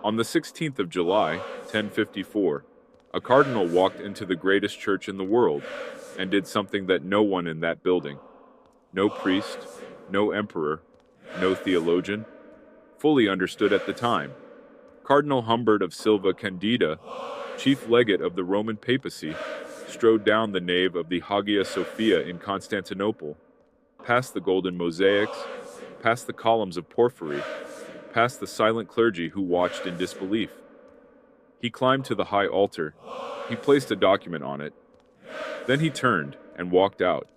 On the 16th of July, 1054, a cardinal walked into the greatest church in the world and did something that no one in that building, no priest, no emperor, no theologian, fully understood at the time. Cardinal Humbert of Silva Candida, chief legate of the Roman papacy, strode down the nave of the Hagia Sophia in Constantinople, past the golden mosaics, past the columns of porphyry, past the silent clergy who watched in disbelief. He climbed to the high altar. He placed a document on it. Then he turned and walked out,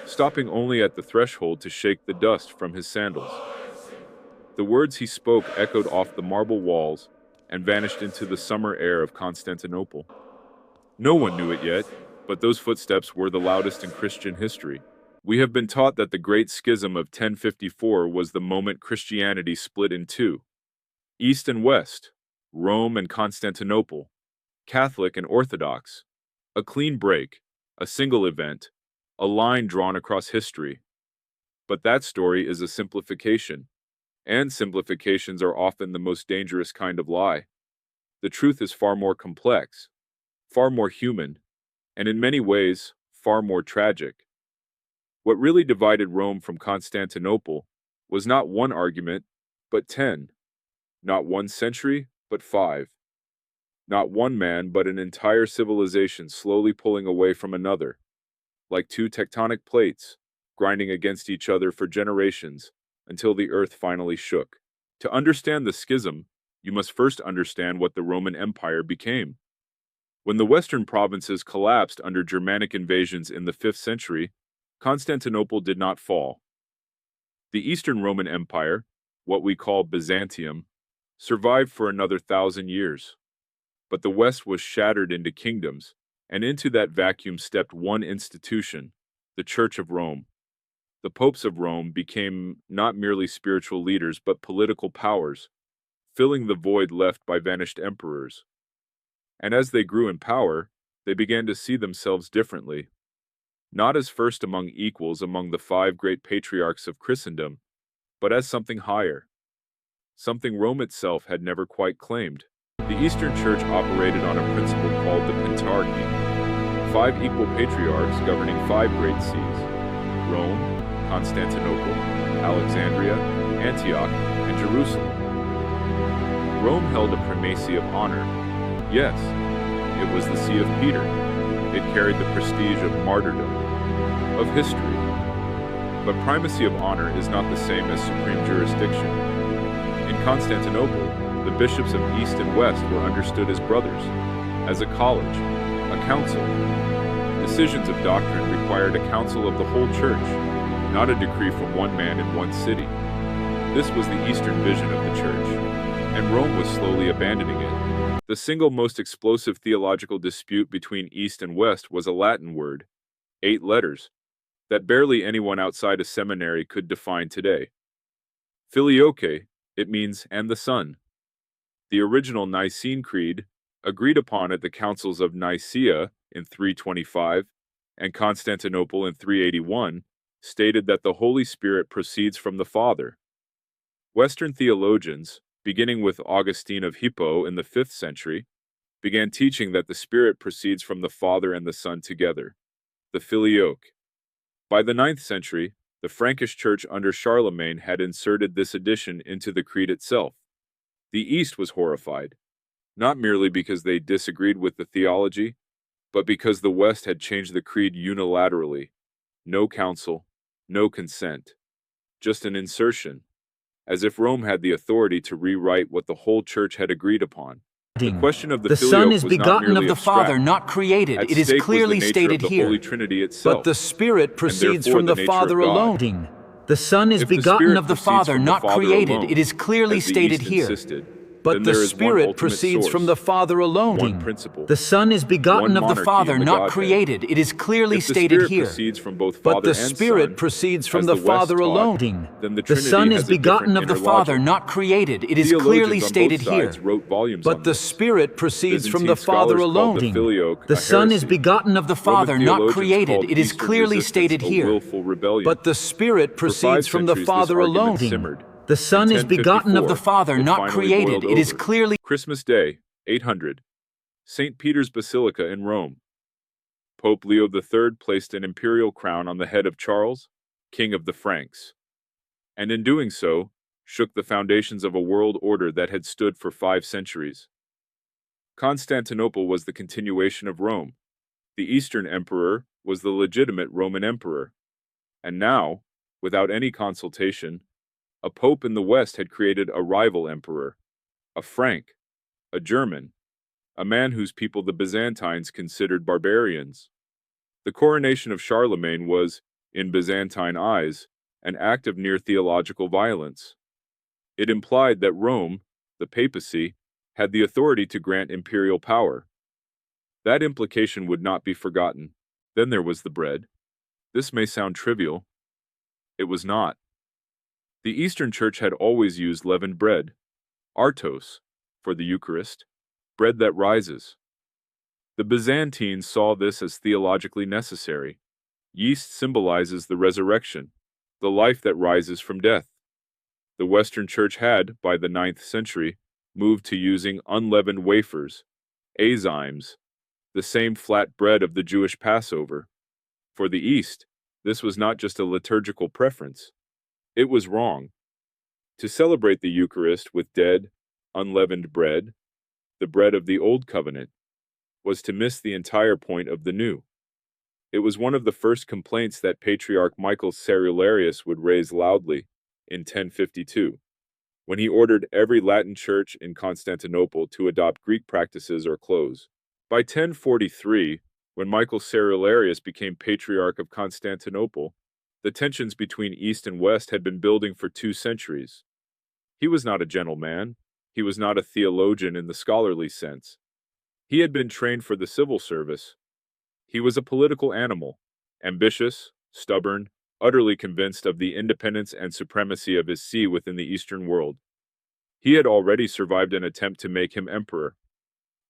stopping only at the threshold to shake the dust from his sandals. The words he spoke echoed off the marble walls and vanished into the summer air of Constantinople. No one knew it yet, but those footsteps were the loudest in Christian history. We have been taught that the Great Schism of 1054 was the moment Christianity split in two. East and West, Rome and Constantinople, Catholic and Orthodox. A clean break, a single event, a line drawn across history. But that story is a simplification, and simplifications are often the most dangerous kind of lie. The truth is far more complex, far more human, and in many ways, far more tragic. What really divided Rome from Constantinople was not one argument, but 10. Not 1 century, but 5. Not one man, but an entire civilization slowly pulling away from another, like two tectonic plates, grinding against each other for generations until the earth finally shook. To understand the schism, you must first understand what the Roman Empire became. When the western provinces collapsed under Germanic invasions in the 5th century, Constantinople did not fall. The Eastern Roman Empire, what we call Byzantium, survived for another 1,000 years. But the West was shattered into kingdoms, and into that vacuum stepped one institution, the Church of Rome. The popes of Rome became not merely spiritual leaders but political powers, filling the void left by vanished emperors. And as they grew in power, they began to see themselves differently. Not as first among equals among the 5 great patriarchs of Christendom, but as something higher, something Rome itself had never quite claimed. The Eastern Church operated on a principle called the Pentarchy, 5 equal patriarchs governing 5 great sees: Rome, Constantinople, Alexandria, Antioch, and Jerusalem. Rome held a primacy of honor. Yes, it was the see of Peter. It carried the prestige of martyrdom, of history. But primacy of honor is not the same as supreme jurisdiction. In Constantinople, the bishops of East and West were understood as brothers, as a college, a council. Decisions of doctrine required a council of the whole church, not a decree from one man in one city. This was the Eastern vision of the church, and Rome was slowly abandoning it. The single most explosive theological dispute between East and West was a Latin word, 8 letters, that barely anyone outside a seminary could define today. Filioque, it means "and the Son." The original Nicene Creed, agreed upon at the councils of Nicaea in 325 and Constantinople in 381, stated that the Holy Spirit proceeds from the Father. Western theologians, beginning with Augustine of Hippo in the 5th century, began teaching that the Spirit proceeds from the Father and the Son together, the Filioque. By the 9th century, the Frankish Church under Charlemagne had inserted this addition into the creed itself. The East was horrified, not merely because they disagreed with the theology, but because the West had changed the creed unilaterally. No council, no consent, just an insertion, as if Rome had the authority to rewrite what the whole church had agreed upon. The question of the Son is was not begotten merely of the abstract. Father, not created. At It is stake was clearly the nature stated of the here. Holy Trinity itself, But the Spirit proceeds therefore from the the nature of Father God. alone. The Son is If the begotten Spirit of the proceeds Father, from the not Father created. alone, It is clearly as the stated East here. insisted, But then the there is one Spirit ultimate proceeds source, from the Father alone. one principle, The Son is begotten one of the monarchy Father, in the not Godhead. created. It is clearly If the stated Spirit here. proceeds from both But Father the and Spirit Son, proceeds from as the West Father taught, alone. then the The Trinity Son has is a begotten different of the inner Father, logic. not created. It is Theologians clearly on both stated here. sides wrote volumes But on the this. Spirit proceeds from the Byzantine Father scholars called the alone. Filioque The a Son is heresy. begotten of the Roman Father, not theologians created. called It is Eastern clearly resistance stated a here. willful rebellion. But the Spirit For 5 proceeds from the centuries, this Father argument alone. simmered. The Son is begotten of the 1054, Father, it not finally created. boiled It is over. clearly... Christmas Day, 800. St. Peter's Basilica in Rome. Pope Leo III placed an imperial crown on the head of Charles, King of the Franks, and in doing so, shook the foundations of a world order that had stood for 5 centuries. Constantinople was the continuation of Rome. The Eastern Emperor was the legitimate Roman Emperor. And now, without any consultation, a pope in the West had created a rival emperor, a Frank, a German, a man whose people the Byzantines considered barbarians. The coronation of Charlemagne was, in Byzantine eyes, an act of near theological violence. It implied that Rome, the papacy, had the authority to grant imperial power. That implication would not be forgotten. Then there was the bread. This may sound trivial. It was not. The Eastern Church had always used leavened bread, artos, for the Eucharist, bread that rises. The Byzantines saw this as theologically necessary. Yeast symbolizes the resurrection, the life that rises from death. The Western Church had, by the 9th century, moved to using unleavened wafers, azymes, the same flat bread of the Jewish Passover. For the East, this was not just a liturgical preference. It was wrong. To celebrate the Eucharist with dead, unleavened bread, the bread of the Old Covenant, was to miss the entire point of the New. It was one of the first complaints that Patriarch Michael Cerularius would raise loudly in 1052, when he ordered every Latin church in Constantinople to adopt Greek practices or close. By 1043, when Michael Cerularius became Patriarch of Constantinople, the tensions between East and West had been building for 2 centuries. He was not a gentleman. He was not a theologian in the scholarly sense. He had been trained for the civil service. He was a political animal, ambitious, stubborn, utterly convinced of the independence and supremacy of his see within the Eastern world. He had already survived an attempt to make him emperor.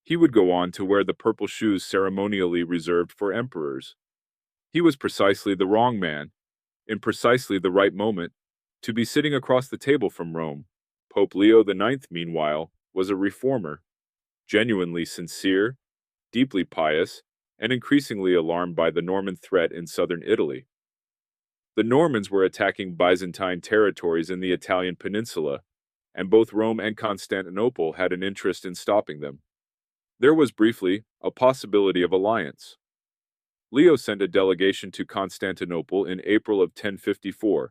He would go on to wear the purple shoes ceremonially reserved for emperors. He was precisely the wrong man, in precisely the right moment, to be sitting across the table from Rome. Pope Leo IX, meanwhile, was a reformer, genuinely sincere, deeply pious, and increasingly alarmed by the Norman threat in southern Italy. The Normans were attacking Byzantine territories in the Italian peninsula, and both Rome and Constantinople had an interest in stopping them. There was briefly a possibility of alliance. Leo sent a delegation to Constantinople in April of 1054,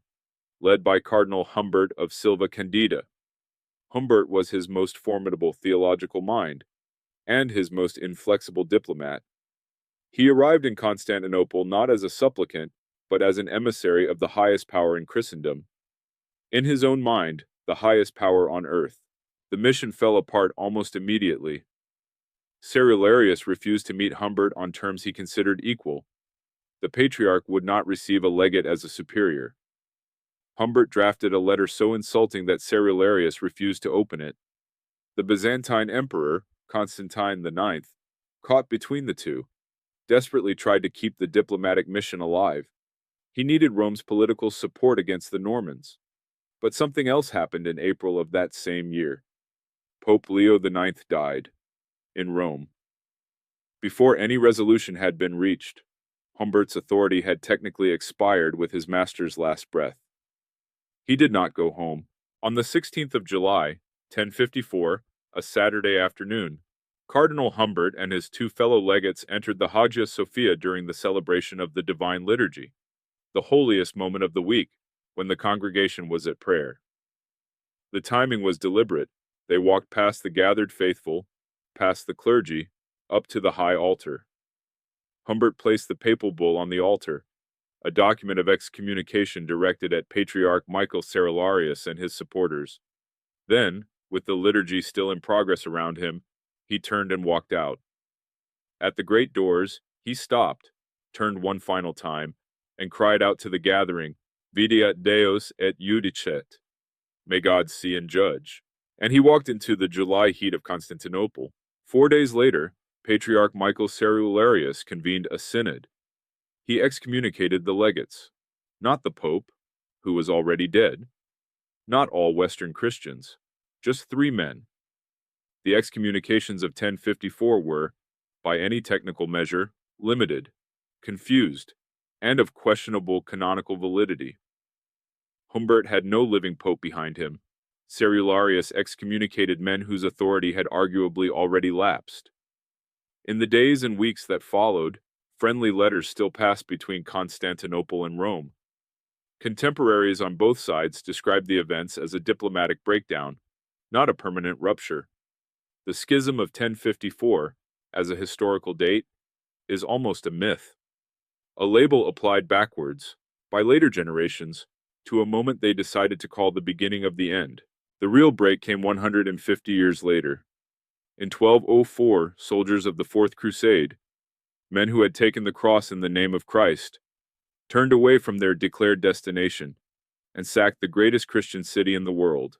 led by Cardinal Humbert of Silva Candida. Humbert was his most formidable theological mind, and his most inflexible diplomat. He arrived in Constantinople not as a supplicant, but as an emissary of the highest power in Christendom. In his own mind, the highest power on earth. The mission fell apart almost immediately. Cerularius refused to meet Humbert on terms he considered equal. The Patriarch would not receive a legate as a superior. Humbert drafted a letter so insulting that Cerularius refused to open it. The Byzantine Emperor, Constantine IX, caught between the two, desperately tried to keep the diplomatic mission alive. He needed Rome's political support against the Normans. But something else happened in April of that same year. Pope Leo IX died, in Rome. Before any resolution had been reached, Humbert's authority had technically expired with his master's last breath. He did not go home. On the 16th of July, 1054, a Saturday afternoon, Cardinal Humbert and his 2 fellow legates entered the Hagia Sophia during the celebration of the Divine Liturgy, the holiest moment of the week, when the congregation was at prayer. The timing was deliberate. They walked past the gathered faithful, past the clergy, up to the high altar. Humbert placed the papal bull on the altar, a document of excommunication directed at Patriarch Michael Cerularius and his supporters. Then, with the liturgy still in progress around him, he turned and walked out. At the great doors, he stopped, turned one final time, and cried out to the gathering, Videat Deus et judicet. May God see and judge. And he walked into the July heat of Constantinople. 4 days later, Patriarch Michael Cerularius convened a synod. He excommunicated the legates, not the Pope, who was already dead. Not all Western Christians, just 3 men. The excommunications of 1054 were, by any technical measure, limited, confused, and of questionable canonical validity. Humbert had no living pope behind him. Cerularius excommunicated men whose authority had arguably already lapsed. In the days and weeks that followed, friendly letters still passed between Constantinople and Rome. Contemporaries on both sides described the events as a diplomatic breakdown, not a permanent rupture. The Schism of 1054, as a historical date, is almost a myth. A label applied backwards, by later generations, to a moment they decided to call the beginning of the end. The real break came 150 years later. In 1204, soldiers of the Fourth Crusade, men who had taken the cross in the name of Christ, turned away from their declared destination and sacked the greatest Christian city in the world.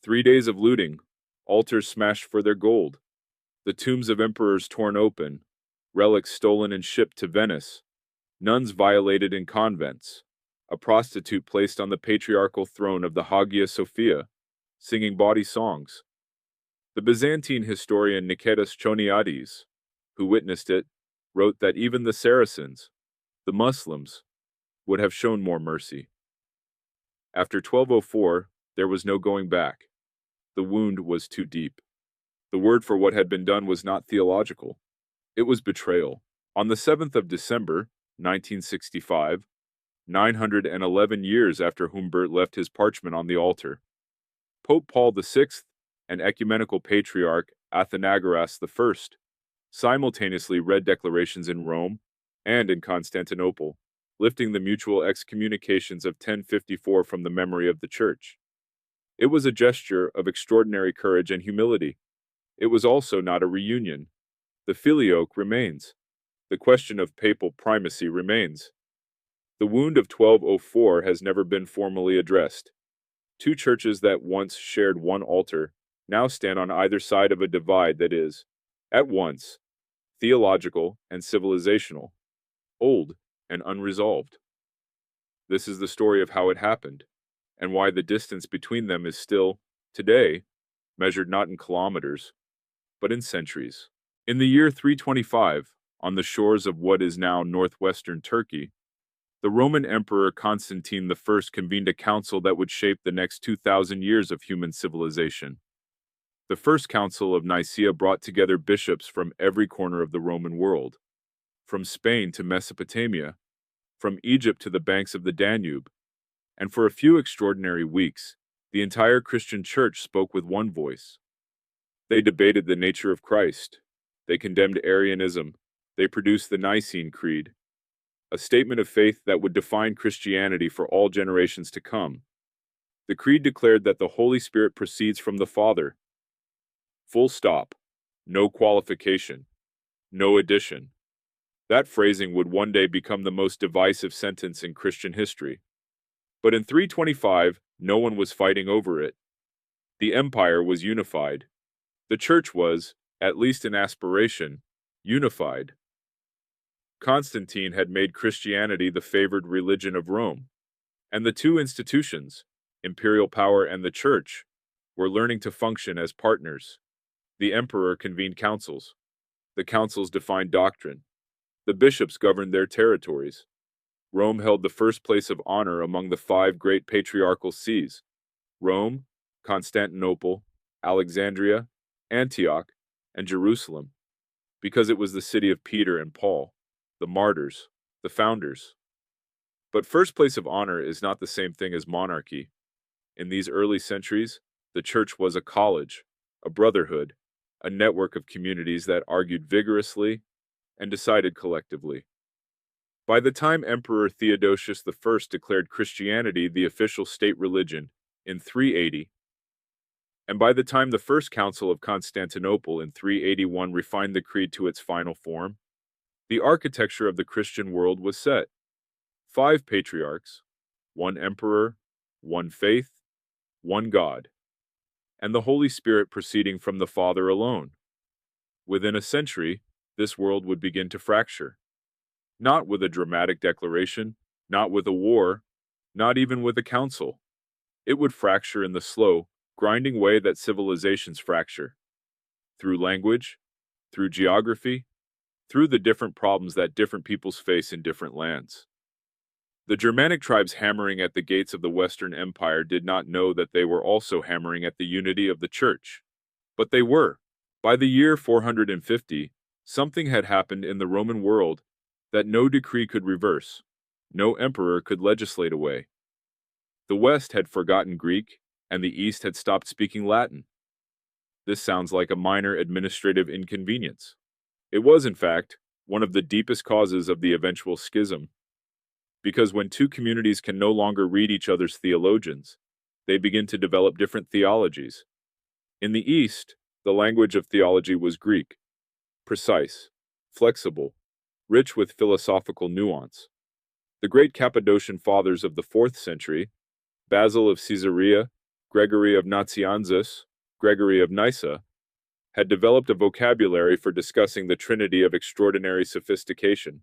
3 days of looting, altars smashed for their gold, the tombs of emperors torn open, relics stolen and shipped to Venice, nuns violated in convents, a prostitute placed on the patriarchal throne of the Hagia Sophia, singing bawdy songs. The Byzantine historian Niketas Choniades, who witnessed it, wrote that even the Saracens, the Muslims, would have shown more mercy. After 1204, there was no going back. The wound was too deep. The word for what had been done was not theological. It was betrayal. On the 7th of December, 1965, 911 years after Humbert left his parchment on the altar, Pope Paul VI and Ecumenical Patriarch Athenagoras I simultaneously read declarations in Rome and in Constantinople, lifting the mutual excommunications of 1054 from the memory of the Church. It was a gesture of extraordinary courage and humility. It was also not a reunion. The filioque remains. The question of papal primacy remains. The wound of 1204 has never been formally addressed. Two churches that once shared one altar now stand on either side of a divide that is, at once, theological and civilizational, old and unresolved. This is the story of how it happened, and why the distance between them is still, today, measured not in kilometers, but in centuries. In the year 325, on the shores of what is now northwestern Turkey, the Roman Emperor Constantine I convened a council that would shape the next 2,000 years of human civilization. The First Council of Nicaea brought together bishops from every corner of the Roman world, from Spain to Mesopotamia, from Egypt to the banks of the Danube, and for a few extraordinary weeks, the entire Christian church spoke with one voice. They debated the nature of Christ. They condemned Arianism. They produced the Nicene Creed, a statement of faith that would define Christianity for all generations to come. The Creed declared that the Holy Spirit proceeds from the Father. Full stop. No qualification. No addition. That phrasing would one day become the most divisive sentence in Christian history. But in 325, no one was fighting over it. The empire was unified. The church was, at least in aspiration, unified. Constantine had made Christianity the favored religion of Rome, and the two institutions, imperial power and the church, were learning to function as partners. The emperor convened councils. The councils defined doctrine. The bishops governed their territories. Rome held the first place of honor among the 5 great patriarchal sees: Rome, Constantinople, Alexandria, Antioch, and Jerusalem, because it was the city of Peter and Paul, the martyrs, the founders. But first place of honor is not the same thing as monarchy. In these early centuries, the church was a college, a brotherhood, a network of communities that argued vigorously and decided collectively. By the time Emperor Theodosius I declared Christianity the official state religion in 380, and by the time the First Council of Constantinople in 381 refined the creed to its final form, the architecture of the Christian world was set. 5 patriarchs, 1 emperor, 1 faith, 1 God, and the Holy Spirit proceeding from the Father alone. Within a century, this world would begin to fracture. Not with a dramatic declaration, not with a war, not even with a council. It would fracture in the slow, grinding way that civilizations fracture, through language, through geography, through the different problems that different peoples face in different lands. The Germanic tribes hammering at the gates of the Western Empire did not know that they were also hammering at the unity of the Church. But they were. By the year 450, something had happened in the Roman world that no decree could reverse, no emperor could legislate away. The West had forgotten Greek, and the East had stopped speaking Latin. This sounds like a minor administrative inconvenience. It was, in fact, one of the deepest causes of the eventual schism. Because when two communities can no longer read each other's theologians, they begin to develop different theologies. In the East, the language of theology was Greek, precise, flexible, rich with philosophical nuance. The great Cappadocian fathers of the 4th century, Basil of Caesarea, Gregory of Nazianzus, Gregory of Nyssa, had developed a vocabulary for discussing the trinity of extraordinary sophistication.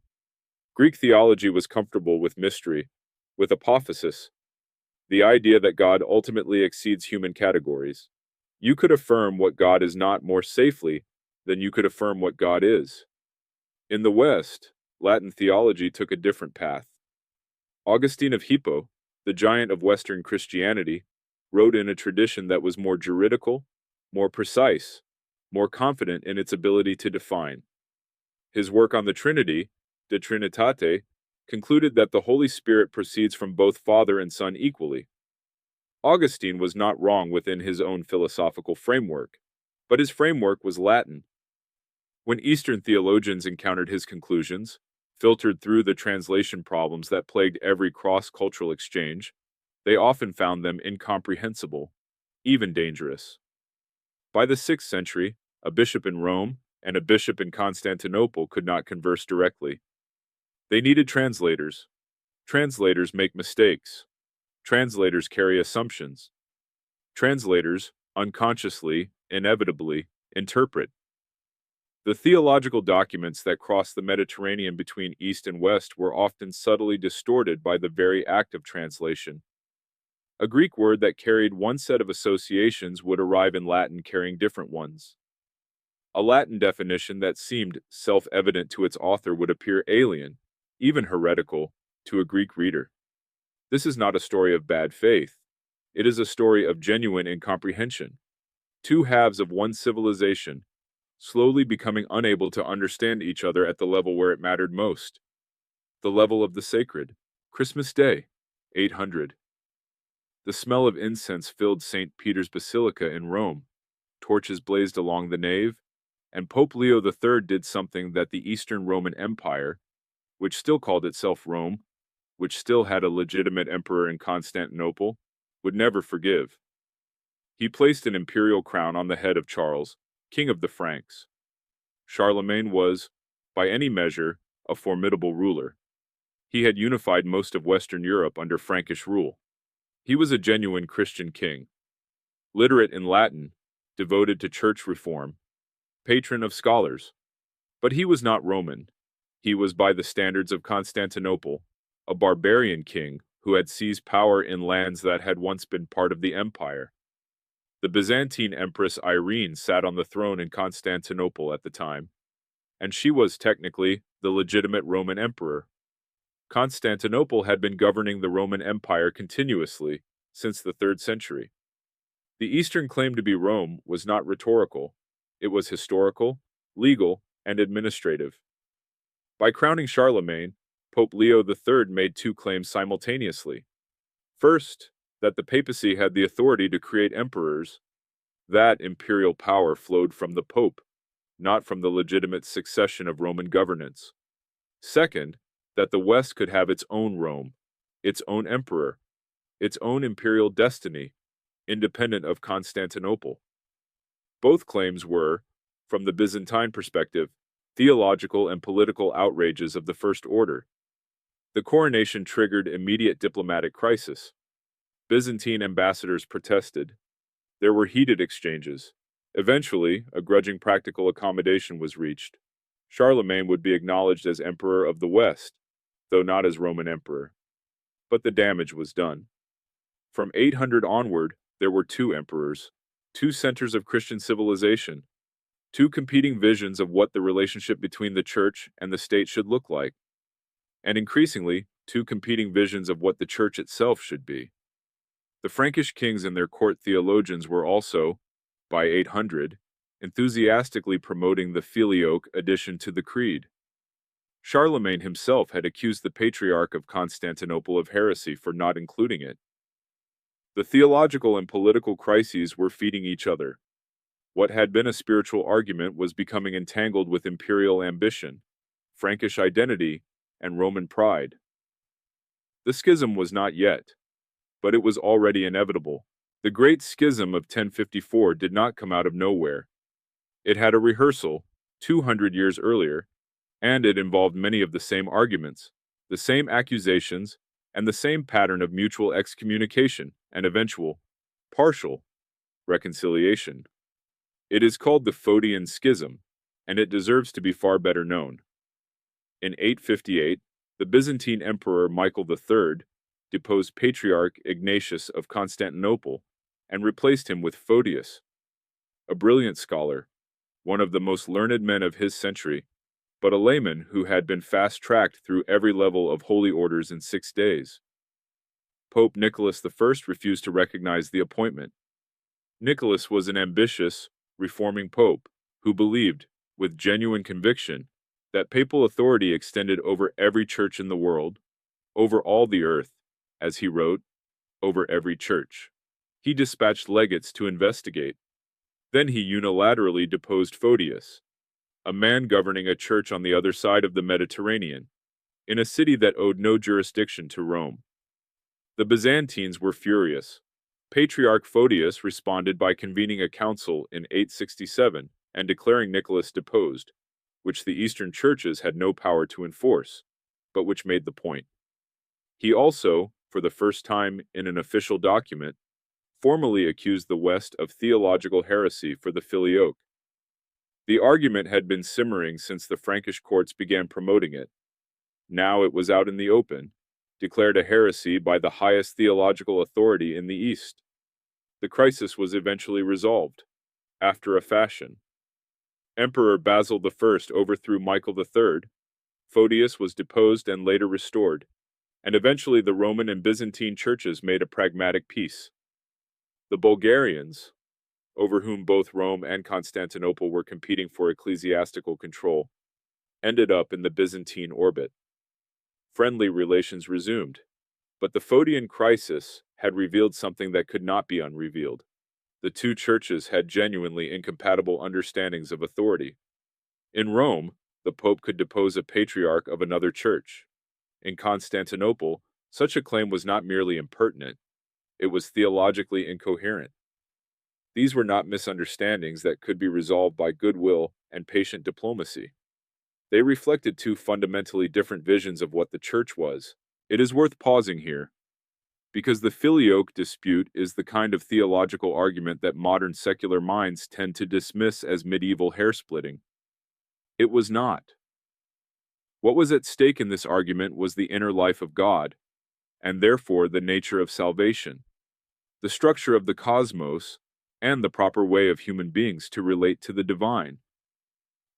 Greek theology was comfortable with mystery, with apophasis, the idea that God ultimately exceeds human categories. You could affirm what God is not more safely than you could affirm what God is. In the West, Latin theology took a different path. Augustine of Hippo, the giant of Western Christianity, wrote in a tradition that was more juridical, more precise, more confident in its ability to define. His work on the Trinity, De Trinitate, concluded that the Holy Spirit proceeds from both Father and Son equally. Augustine was not wrong within his own philosophical framework, but his framework was Latin. When Eastern theologians encountered his conclusions, filtered through the translation problems that plagued every cross-cultural exchange, they often found them incomprehensible, even dangerous. By the 6th century, a bishop in Rome and a bishop in Constantinople could not converse directly. They needed translators. Translators make mistakes. Translators carry assumptions. Translators, unconsciously, inevitably, interpret. The theological documents that crossed the Mediterranean between East and West were often subtly distorted by the very act of translation. A Greek word that carried one set of associations would arrive in Latin carrying different ones. A Latin definition that seemed self-evident to its author would appear alien, even heretical, to a Greek reader. This is not a story of bad faith. It is a story of genuine incomprehension. Two halves of one civilization, slowly becoming unable to understand each other at the level where it mattered most. The level of the sacred. Christmas Day, 800. The smell of incense filled St. Peter's Basilica in Rome. Torches blazed along the nave, and Pope Leo III did something that the Eastern Roman Empire, which still called itself Rome, which still had a legitimate emperor in Constantinople, would never forgive. He placed an imperial crown on the head of Charles, King of the Franks. Charlemagne was, by any measure, a formidable ruler. He had unified most of Western Europe under Frankish rule. He was a genuine Christian king, literate in Latin, devoted to church reform, patron of scholars. But he was not Roman. He was, by the standards of Constantinople, a barbarian king who had seized power in lands that had once been part of the empire. The Byzantine Empress Irene sat on the throne in Constantinople at the time, and she was technically the legitimate Roman emperor. Constantinople had been governing the Roman Empire continuously since the 3rd century. The Eastern claim to be Rome was not rhetorical. It was historical, legal, and administrative. By crowning Charlemagne, Pope Leo III made two claims simultaneously. First, that the papacy had the authority to create emperors. That imperial power flowed from the Pope, not from the legitimate succession of Roman governance. Second, that the West could have its own Rome, its own emperor, its own imperial destiny, independent of Constantinople. Both claims were, from the Byzantine perspective, theological and political outrages of the first order. The coronation triggered immediate diplomatic crisis. Byzantine ambassadors protested. There were heated exchanges. Eventually, a grudging practical accommodation was reached. Charlemagne would be acknowledged as Emperor of the West, though not as Roman Emperor. But the damage was done. From 800 onward, there were two emperors, two centers of Christian civilization, two competing visions of what the relationship between the church and the state should look like, and increasingly, two competing visions of what the church itself should be. The Frankish kings and their court theologians were also, by 800, enthusiastically promoting the filioque addition to the creed. Charlemagne himself had accused the Patriarch of Constantinople of heresy for not including it. The theological and political crises were feeding each other. What had been a spiritual argument was becoming entangled with imperial ambition, Frankish identity, and Roman pride. The schism was not yet, but it was already inevitable. The Great Schism of 1054 did not come out of nowhere. It had a rehearsal 200 years earlier, and it involved many of the same arguments, the same accusations, and the same pattern of mutual excommunication and eventual, partial, reconciliation. It is called the Photian Schism, and it deserves to be far better known. In 858, the Byzantine Emperor Michael III deposed Patriarch Ignatius of Constantinople and replaced him with Photius, a brilliant scholar, one of the most learned men of his century, but a layman who had been fast-tracked through every level of holy orders in 6 days. Pope Nicholas I refused to recognize the appointment. Nicholas was an ambitious, reforming pope who believed, with genuine conviction, that papal authority extended over every church in the world, over all the earth, as he wrote, over every church. He dispatched legates to investigate. Then he unilaterally deposed Photius, a man governing a church on the other side of the Mediterranean, in a city that owed no jurisdiction to Rome. The Byzantines were furious. Patriarch Photius responded by convening a council in 867 and declaring Nicholas deposed, which the Eastern churches had no power to enforce, but which made the point. He also, for the first time in an official document, formally accused the West of theological heresy for the filioque. The argument had been simmering since the Frankish courts began promoting it. Now it was out in the open, declared a heresy by the highest theological authority in the East. The crisis was eventually resolved, after a fashion. Emperor Basil I overthrew Michael III, Photius was deposed and later restored, and eventually the Roman and Byzantine churches made a pragmatic peace. The Bulgarians, over whom both Rome and Constantinople were competing for ecclesiastical control, ended up in the Byzantine orbit. Friendly relations resumed, but the Photian crisis had revealed something that could not be unrevealed. The two churches had genuinely incompatible understandings of authority. In Rome, the Pope could depose a patriarch of another church. In Constantinople, such a claim was not merely impertinent, it was theologically incoherent. These were not misunderstandings that could be resolved by goodwill and patient diplomacy. They reflected two fundamentally different visions of what the church was. It is worth pausing here, because the filioque dispute is the kind of theological argument that modern secular minds tend to dismiss as medieval hair-splitting. It was not. What was at stake in this argument was the inner life of God, and therefore the nature of salvation, the structure of the cosmos, and the proper way of human beings to relate to the divine.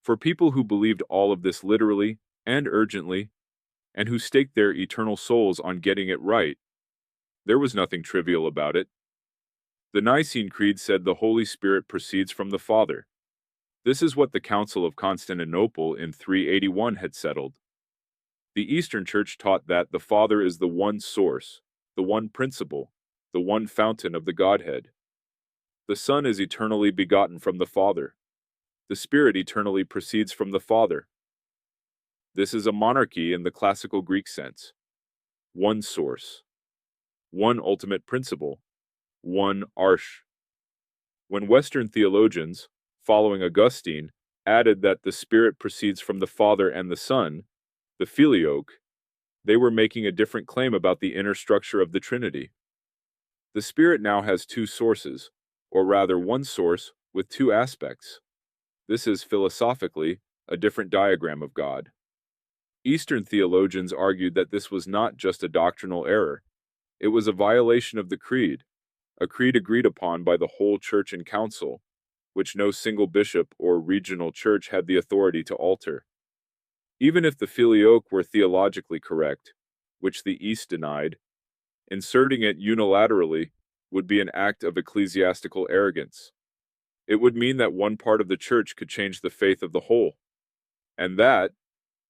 For people who believed all of this literally and urgently, and who staked their eternal souls on getting it right, there was nothing trivial about it. The Nicene Creed said the Holy Spirit proceeds from the Father. This is what the Council of Constantinople in 381 had settled. The Eastern Church taught that the Father is the one source, the one principle, the one fountain of the Godhead. The Son is eternally begotten from the Father. The Spirit eternally proceeds from the Father. This is a monarchy in the classical Greek sense. One source, one ultimate principle, one arche. When Western theologians, following Augustine, added that the Spirit proceeds from the Father and the Son, the filioque, they were making a different claim about the inner structure of the Trinity. The Spirit now has two sources, or rather one source with two aspects. This is philosophically a different diagram of God. Eastern theologians argued that this was not just a doctrinal error, It was a violation of the creed, a creed agreed upon by the whole church and council, which no single bishop or regional church had the authority to alter. Even if the filioque were theologically correct, which the East denied, inserting it unilaterally would be an act of ecclesiastical arrogance. It would mean that one part of the church could change the faith of the whole. And that,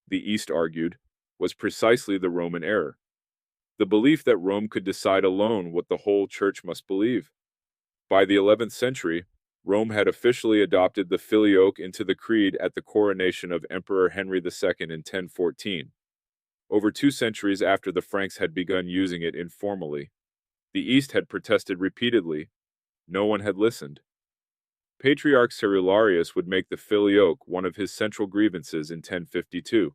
the East argued, was precisely the Roman error. The belief that Rome could decide alone what the whole church must believe. By the 11th century, Rome had officially adopted the filioque into the creed at the coronation of Emperor Henry II in 1014. Over 2 centuries after the Franks had begun using it informally. The East had protested repeatedly. No one had listened. Patriarch Cerularius would make the filioque one of his central grievances in 1052.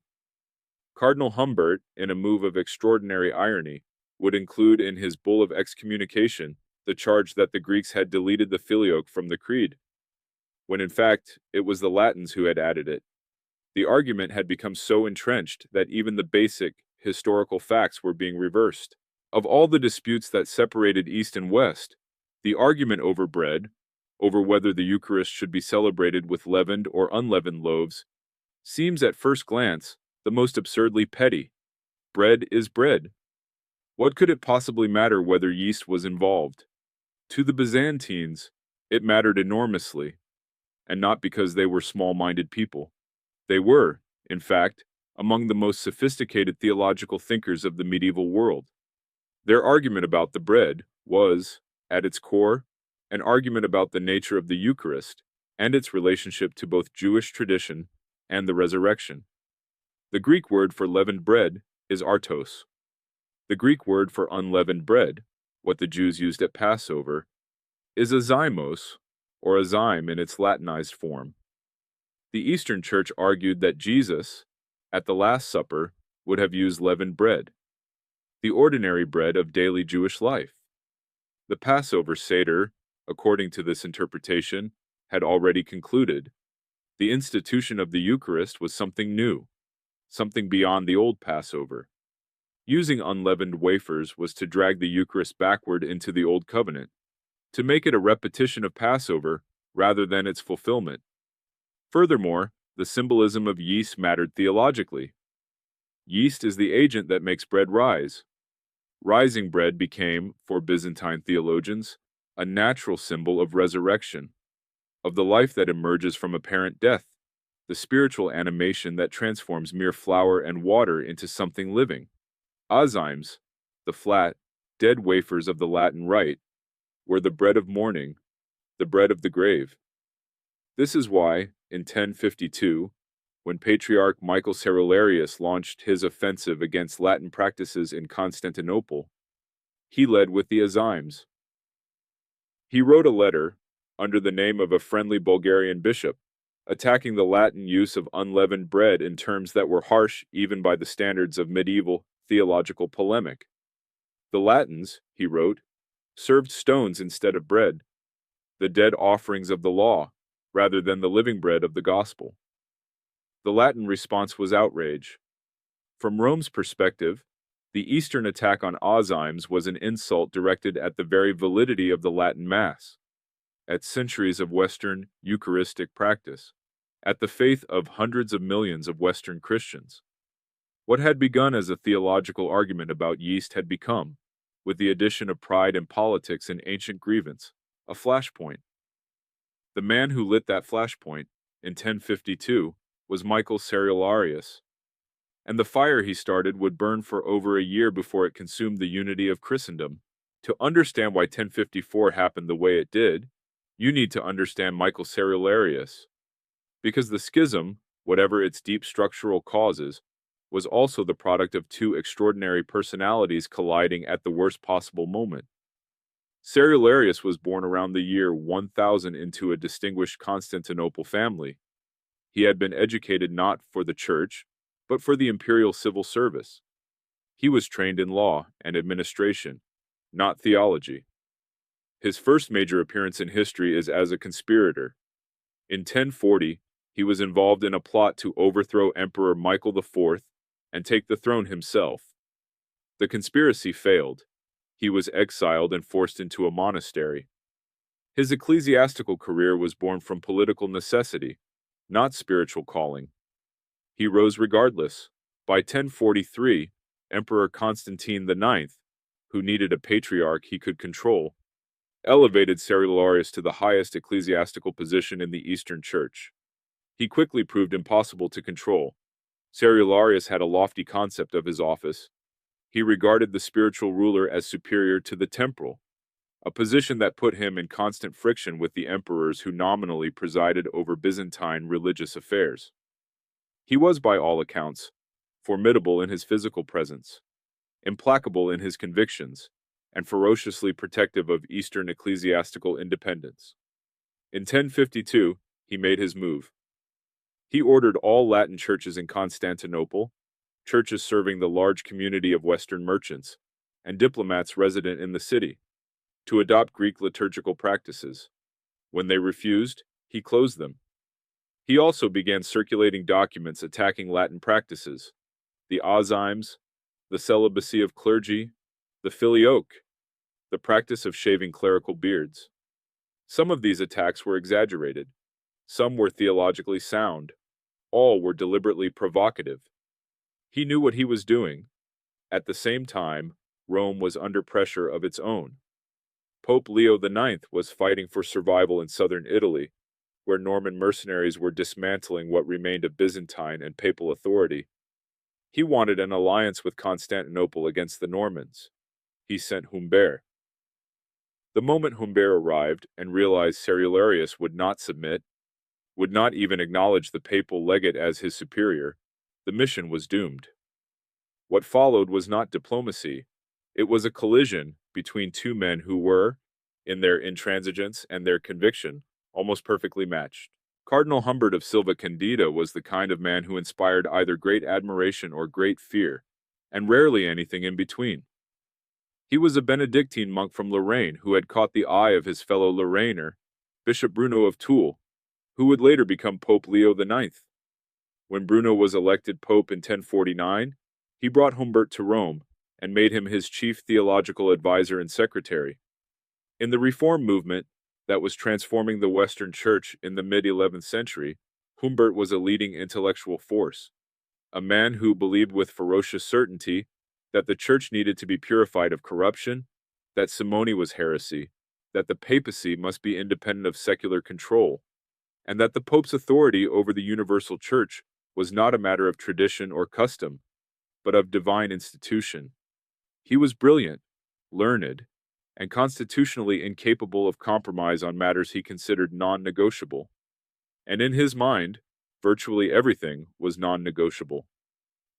Cardinal Humbert, in a move of extraordinary irony, would include in his bull of excommunication the charge that the Greeks had deleted the filioque from the creed, when in fact it was the Latins who had added it. The argument had become so entrenched that even the basic, historical facts were being reversed. Of all the disputes that separated East and West, the argument over bread, over whether the Eucharist should be celebrated with leavened or unleavened loaves, seems at first glance the most absurdly petty. Bread is bread. What could it possibly matter whether yeast was involved? To the Byzantines, it mattered enormously, and not because they were small-minded people. They were, in fact, among the most sophisticated theological thinkers of the medieval world. Their argument about the bread was, at its core, an argument about the nature of the Eucharist and its relationship to both Jewish tradition and the resurrection. The Greek word for leavened bread is artos. The Greek word for unleavened bread, what the Jews used at Passover, is azymos, or a zyme in its Latinized form. The Eastern Church argued that Jesus, at the Last Supper, would have used leavened bread, the ordinary bread of daily Jewish life. The Passover Seder, according to this interpretation, had already concluded. The institution of the Eucharist was something new, something beyond the old Passover. Using unleavened wafers was to drag the Eucharist backward into the Old Covenant, to make it a repetition of Passover rather than its fulfillment. Furthermore, the symbolism of yeast mattered theologically. Yeast is the agent that makes bread rise. Rising bread became, for Byzantine theologians, a natural symbol of resurrection, of the life that emerges from apparent death, the spiritual animation that transforms mere flour and water into something living. Azymes, the flat, dead wafers of the Latin Rite, were the bread of mourning, the bread of the grave. This is why, in 1052, when Patriarch Michael Cerularius launched his offensive against Latin practices in Constantinople, he led with the azymes. He wrote a letter, under the name of a friendly Bulgarian bishop, attacking the Latin use of unleavened bread in terms that were harsh even by the standards of medieval theological polemic. The Latins, he wrote, served stones instead of bread, the dead offerings of the law, rather than the living bread of the gospel. The Latin response was outrage. From Rome's perspective, the Eastern attack on azymes was an insult directed at the very validity of the Latin Mass, at centuries of Western Eucharistic practice, at the faith of hundreds of millions of Western Christians. What had begun as a theological argument about yeast had become, with the addition of pride and politics and ancient grievance, a flashpoint. The man who lit that flashpoint, in 1052, was Michael Cerularius, and the fire he started would burn for over a year before it consumed the unity of Christendom. To understand why 1054 happened the way it did, you need to understand Michael Cerularius, because the schism, whatever its deep structural causes, was also the product of two extraordinary personalities colliding at the worst possible moment. Cerularius was born around the year 1000 into a distinguished Constantinople family. He had been educated not for the church, but for the imperial civil service. He was trained in law and administration, not theology. His first major appearance in history is as a conspirator. In 1040, he was involved in a plot to overthrow Emperor Michael IV and take the throne himself. The conspiracy failed. He was exiled and forced into a monastery. His ecclesiastical career was born from political necessity, not spiritual calling. He rose regardless. By 1043, Emperor Constantine IX, who needed a patriarch he could control, elevated Cerularius to the highest ecclesiastical position in the Eastern Church. He quickly proved impossible to control. Cerularius had a lofty concept of his office. He regarded the spiritual ruler as superior to the temporal, a position that put him in constant friction with the emperors who nominally presided over Byzantine religious affairs. He was, by all accounts, formidable in his physical presence, implacable in his convictions, and ferociously protective of Eastern ecclesiastical independence. In 1052, he made his move. He ordered all Latin churches in Constantinople, churches serving the large community of Western merchants, and diplomats resident in the city, to adopt Greek liturgical practices. When they refused, he closed them. He also began circulating documents attacking Latin practices, the azymes, the celibacy of clergy, the filioque, the practice of shaving clerical beards. Some of these attacks were exaggerated. Some were theologically sound. All were deliberately provocative. He knew what he was doing. At the same time, Rome was under pressure of its own. Pope Leo IX was fighting for survival in southern Italy, where Norman mercenaries were dismantling what remained of Byzantine and papal authority. He wanted an alliance with Constantinople against the Normans. He sent Humbert. The moment Humbert arrived and realized Cerularius would not submit, would not even acknowledge the papal legate as his superior, the mission was doomed. What followed was not diplomacy. It was a collision between two men who were, in their intransigence and their conviction, almost perfectly matched. Cardinal Humbert of Silva Candida was the kind of man who inspired either great admiration or great fear, and rarely anything in between. He was a Benedictine monk from Lorraine who had caught the eye of his fellow Lorrainer, Bishop Bruno of Toul, who would later become Pope Leo IX. When Bruno was elected Pope in 1049, he brought Humbert to Rome and made him his chief theological advisor and secretary. In the Reform movement that was transforming the Western Church in the mid-11th century, Humbert was a leading intellectual force, a man who believed with ferocious certainty that the Church needed to be purified of corruption, that simony was heresy, that the papacy must be independent of secular control, and that the Pope's authority over the universal Church was not a matter of tradition or custom, but of divine institution. He was brilliant, learned, and constitutionally incapable of compromise on matters he considered non-negotiable. And in his mind, virtually everything was non-negotiable.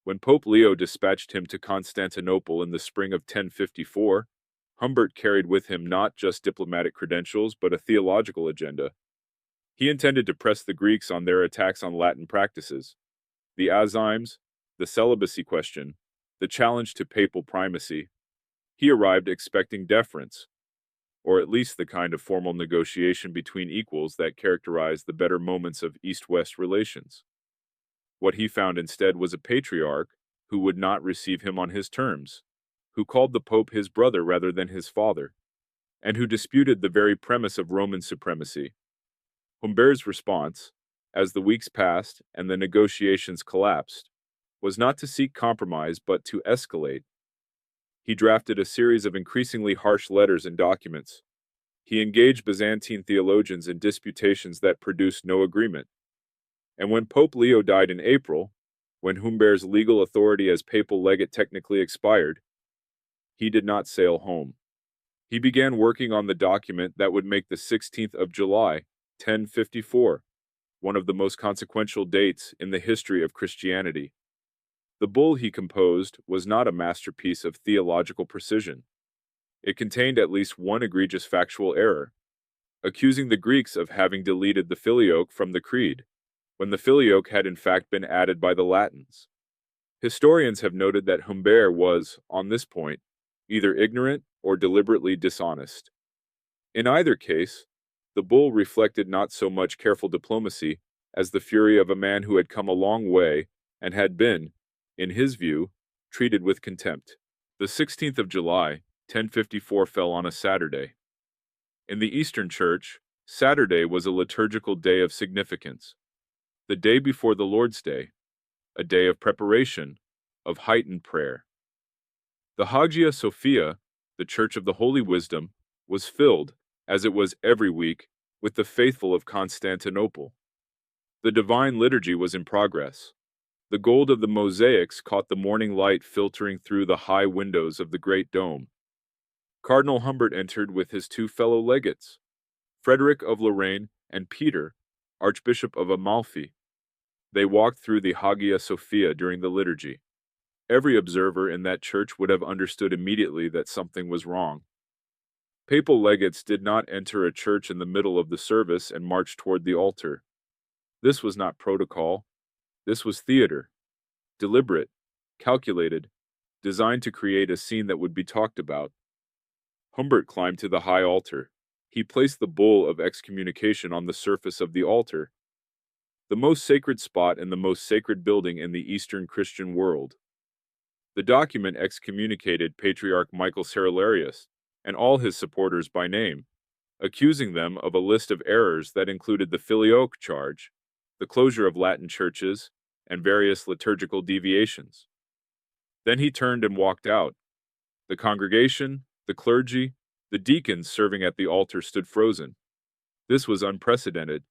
When Pope Leo dispatched him to Constantinople in the spring of 1054, Humbert carried with him not just diplomatic credentials but a theological agenda. He intended to press the Greeks on their attacks on Latin practices, the azymes, the celibacy question, the challenge to papal primacy. He arrived expecting deference, or at least the kind of formal negotiation between equals that characterized the better moments of East-West relations. What he found instead was a patriarch who would not receive him on his terms, who called the Pope his brother rather than his father, and who disputed the very premise of Roman supremacy. Humbert's response, as the weeks passed and the negotiations collapsed, was not to seek compromise but to escalate. He drafted a series of increasingly harsh letters and documents. He engaged Byzantine theologians in disputations that produced no agreement. And when Pope Leo died in April, when Humbert's legal authority as papal legate technically expired, he did not sail home. He began working on the document that would make the 16th of July, 1054, one of the most consequential dates in the history of Christianity. The bull he composed was not a masterpiece of theological precision. It contained at least one egregious factual error, accusing the Greeks of having deleted the filioque from the creed, when the filioque had in fact been added by the Latins. Historians have noted that Humbert was, on this point, either ignorant or deliberately dishonest. In either case, the bull reflected not so much careful diplomacy as the fury of a man who had come a long way and had been, in his view, treated with contempt. The 16th of July, 1054 fell on a Saturday. In the Eastern Church, Saturday was a liturgical day of significance, the day before the Lord's Day, a day of preparation, of heightened prayer. The Hagia Sophia, the Church of the Holy Wisdom, was filled, as it was every week, with the faithful of Constantinople. The divine liturgy was in progress. The gold of the mosaics caught the morning light filtering through the high windows of the great dome. Cardinal Humbert entered with his two fellow legates, Frederick of Lorraine and Peter, Archbishop of Amalfi. They walked through the Hagia Sophia during the liturgy. Every observer in that church would have understood immediately that something was wrong. Papal legates did not enter a church in the middle of the service and march toward the altar. This was not protocol. This was theater. Deliberate, calculated, designed to create a scene that would be talked about. Humbert climbed to the high altar. He placed the bull of excommunication on the surface of the altar, the most sacred spot in the most sacred building in the Eastern Christian world. The document excommunicated Patriarch Michael Cerularius and all his supporters by name, accusing them of a list of errors that included the filioque charge, the closure of Latin churches, and various liturgical deviations. Then he turned and walked out. The congregation, the clergy, the deacons serving at the altar stood frozen. This was unprecedented.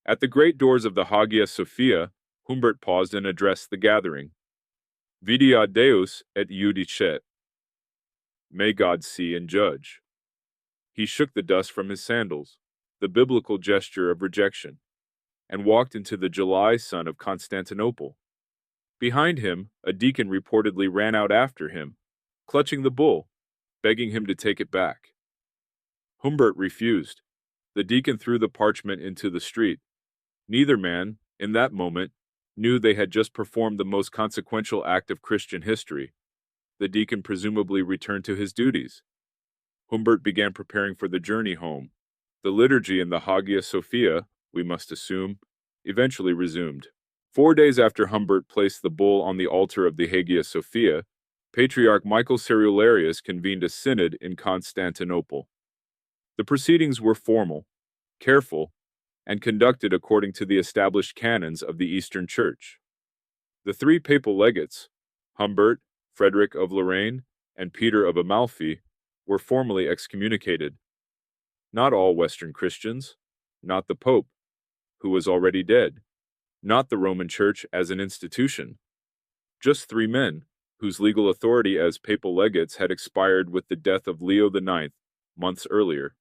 At the great doors of the Hagia Sophia, Humbert paused and addressed the gathering. Vidia Deus et judicet. May God see and judge. He shook the dust from his sandals, the biblical gesture of rejection, and walked into the July sun of Constantinople. Behind him, a deacon reportedly ran out after him, clutching the bull, begging him to take it back. Humbert refused. The deacon threw the parchment into the street. Neither man, in that moment, knew they had just performed the most consequential act of Christian history. The deacon presumably returned to his duties. Humbert began preparing for the journey home. The liturgy in the Hagia Sophia, we must assume, eventually resumed. 4 days after Humbert placed the bull on the altar of the Hagia Sophia, Patriarch Michael Cerularius convened a synod in Constantinople. The proceedings were formal, careful, and conducted according to the established canons of the Eastern Church. The three papal legates, Humbert, Frederick of Lorraine, and Peter of Amalfi, were formally excommunicated. Not all Western Christians, not the Pope, who was already dead, not the Roman Church as an institution. Just three men, whose legal authority as papal legates had expired with the death of Leo IX months earlier.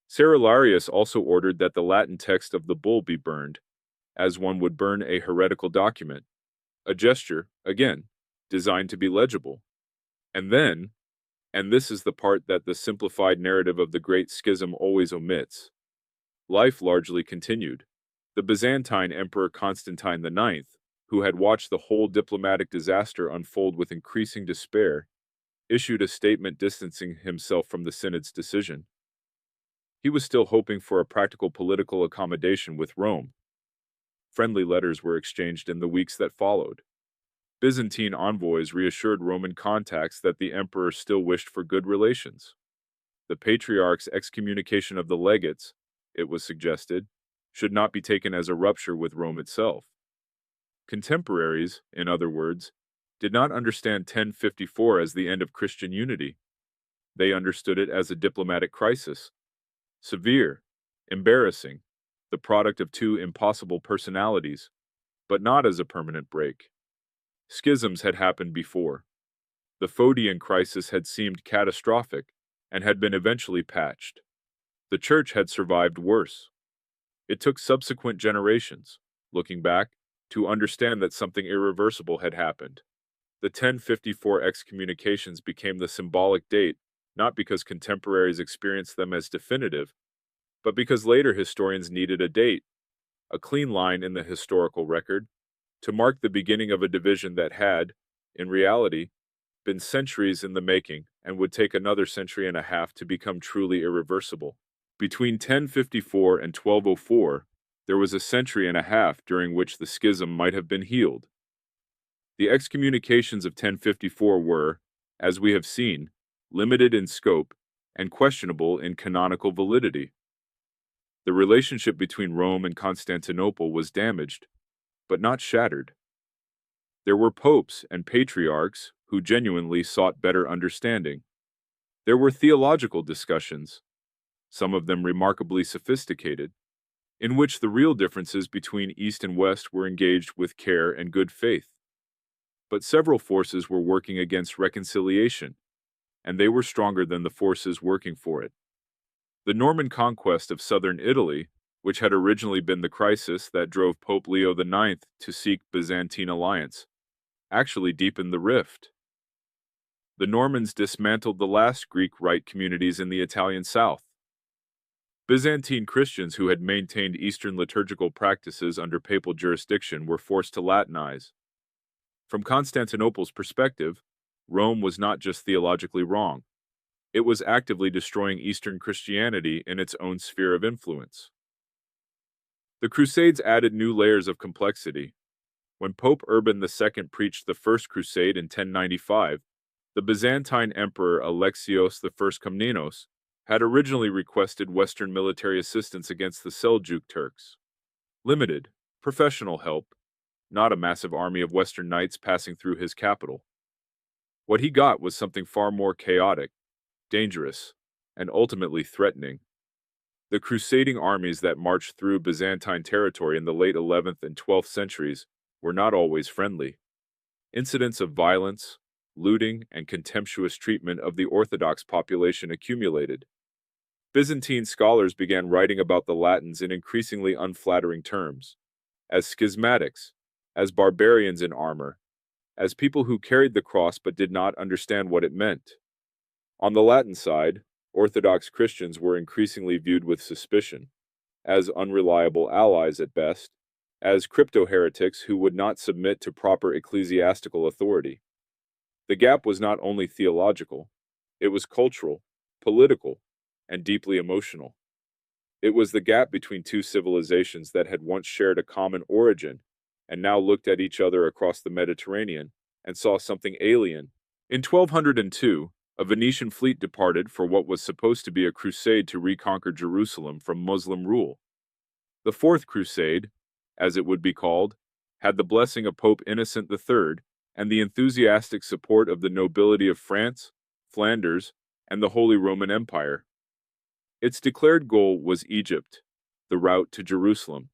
Cerularius also ordered that the Latin text of the bull be burned, as one would burn a heretical document, a gesture, again, designed to be legible. And then, and this is the part that the simplified narrative of the Great Schism always omits, life largely continued. The Byzantine Emperor Constantine IX, who had watched the whole diplomatic disaster unfold with increasing despair, issued a statement distancing himself from the synod's decision. He was still hoping for a practical political accommodation with Rome. Friendly letters were exchanged in the weeks that followed. Byzantine envoys reassured Roman contacts that the emperor still wished for good relations. The patriarch's excommunication of the legates, it was suggested, should not be taken as a rupture with Rome itself. Contemporaries, in other words, did not understand 1054 as the end of Christian unity. They understood it as a diplomatic crisis. Severe, embarrassing, the product of two impossible personalities, but not as a permanent break. Schisms had happened before. The Phodian crisis had seemed catastrophic and had been eventually patched. The Church had survived worse. It took subsequent generations, looking back, to understand that something irreversible had happened. The 1054 excommunications became the symbolic date, not because contemporaries experienced them as definitive, but because later historians needed a date, a clean line in the historical record, to mark the beginning of a division that had, in reality, been centuries in the making and would take another century and a half to become truly irreversible. Between 1054 and 1204, there was a century and a half during which the schism might have been healed. The excommunications of 1054 were, as we have seen, limited in scope, and questionable in canonical validity. The relationship between Rome and Constantinople was damaged, but not shattered. There were popes and patriarchs who genuinely sought better understanding. There were theological discussions, some of them remarkably sophisticated, in which the real differences between East and West were engaged with care and good faith. But several forces were working against reconciliation, and they were stronger than the forces working for it. The Norman conquest of southern Italy, which had originally been the crisis that drove Pope Leo IX to seek Byzantine alliance, actually deepened the rift. The Normans dismantled the last Greek Rite communities in the Italian south. Byzantine Christians who had maintained Eastern liturgical practices under papal jurisdiction were forced to Latinize. From Constantinople's perspective, Rome was not just theologically wrong. It was actively destroying Eastern Christianity in its own sphere of influence. The Crusades added new layers of complexity. When Pope Urban II preached the First Crusade in 1095, the Byzantine Emperor Alexios I Komnenos had originally requested Western military assistance against the Seljuk Turks. Limited, professional help, not a massive army of Western knights passing through his capital. What he got was something far more chaotic, dangerous, and ultimately threatening. The crusading armies that marched through Byzantine territory in the late 11th and 12th centuries were not always friendly. Incidents of violence, looting, and contemptuous treatment of the Orthodox population accumulated. Byzantine scholars began writing about the Latins in increasingly unflattering terms, as schismatics, as barbarians in armor, as people who carried the cross but did not understand what it meant. On the Latin side, Orthodox Christians were increasingly viewed with suspicion, as unreliable allies at best, as crypto-heretics who would not submit to proper ecclesiastical authority. The gap was not only theological, it was cultural, political, and deeply emotional. It was the gap between two civilizations that had once shared a common origin and now looked at each other across the Mediterranean and saw something alien. In 1202, a Venetian fleet departed for what was supposed to be a crusade to reconquer Jerusalem from Muslim rule. The Fourth Crusade, as it would be called, had the blessing of Pope Innocent III and the enthusiastic support of the nobility of France, Flanders, and the Holy Roman Empire. Its declared goal was Egypt, the route to Jerusalem.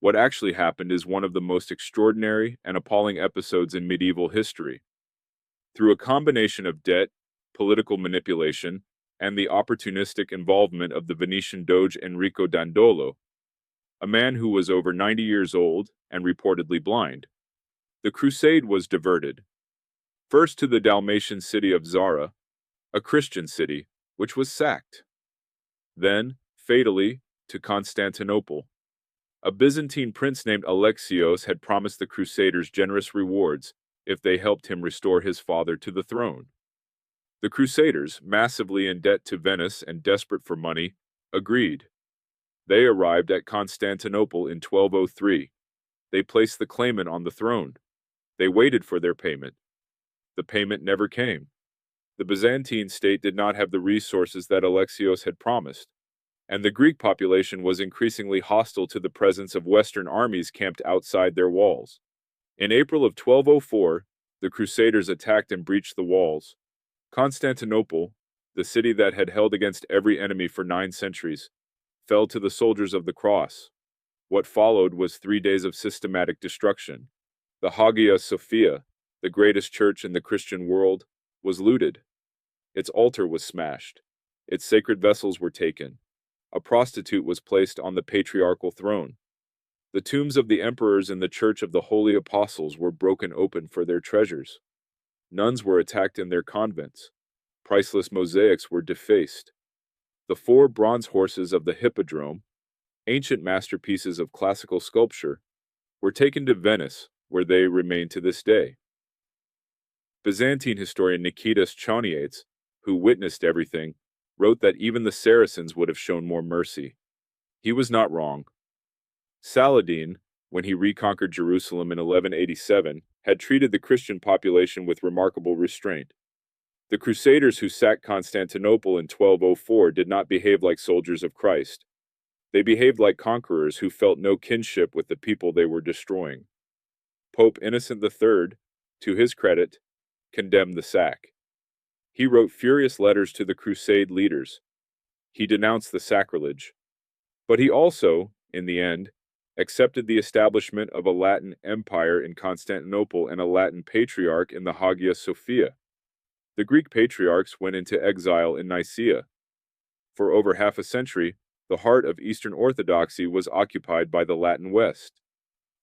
What actually happened is one of the most extraordinary and appalling episodes in medieval history. Through a combination of debt, political manipulation, and the opportunistic involvement of the Venetian Doge Enrico Dandolo, a man who was over 90 years old and reportedly blind, the crusade was diverted. First to the Dalmatian city of Zara, a Christian city, which was sacked. Then, fatally, to Constantinople. A Byzantine prince named Alexios had promised the Crusaders generous rewards if they helped him restore his father to the throne. The Crusaders, massively in debt to Venice and desperate for money, agreed. They arrived at Constantinople in 1203. They placed the claimant on the throne. They waited for their payment. The payment never came. The Byzantine state did not have the resources that Alexios had promised, and the Greek population was increasingly hostile to the presence of Western armies camped outside their walls. In April of 1204, the Crusaders attacked and breached the walls. Constantinople, the city that had held against every enemy for 9 centuries, fell to the soldiers of the cross. What followed was 3 days of systematic destruction. The Hagia Sophia, the greatest church in the Christian world, was looted. Its altar was smashed. Its sacred vessels were taken. A prostitute was placed on the patriarchal throne. The tombs of the emperors in the Church of the Holy Apostles were broken open for their treasures. Nuns were attacked in their convents. Priceless mosaics were defaced. The 4 bronze horses of the Hippodrome, ancient masterpieces of classical sculpture, were taken to Venice, where they remain to this day. Byzantine historian Nikitas Choniates, who witnessed everything, wrote that even the Saracens would have shown more mercy. He was not wrong. Saladin, when he reconquered Jerusalem in 1187, had treated the Christian population with remarkable restraint. The Crusaders who sacked Constantinople in 1204 did not behave like soldiers of Christ. They behaved like conquerors who felt no kinship with the people they were destroying. Pope Innocent III, to his credit, condemned the sack. He wrote furious letters to the Crusade leaders. He denounced the sacrilege. But he also, in the end, accepted the establishment of a Latin empire in Constantinople and a Latin patriarch in the Hagia Sophia. The Greek patriarchs went into exile in Nicaea. For over half a century, the heart of Eastern Orthodoxy was occupied by the Latin West.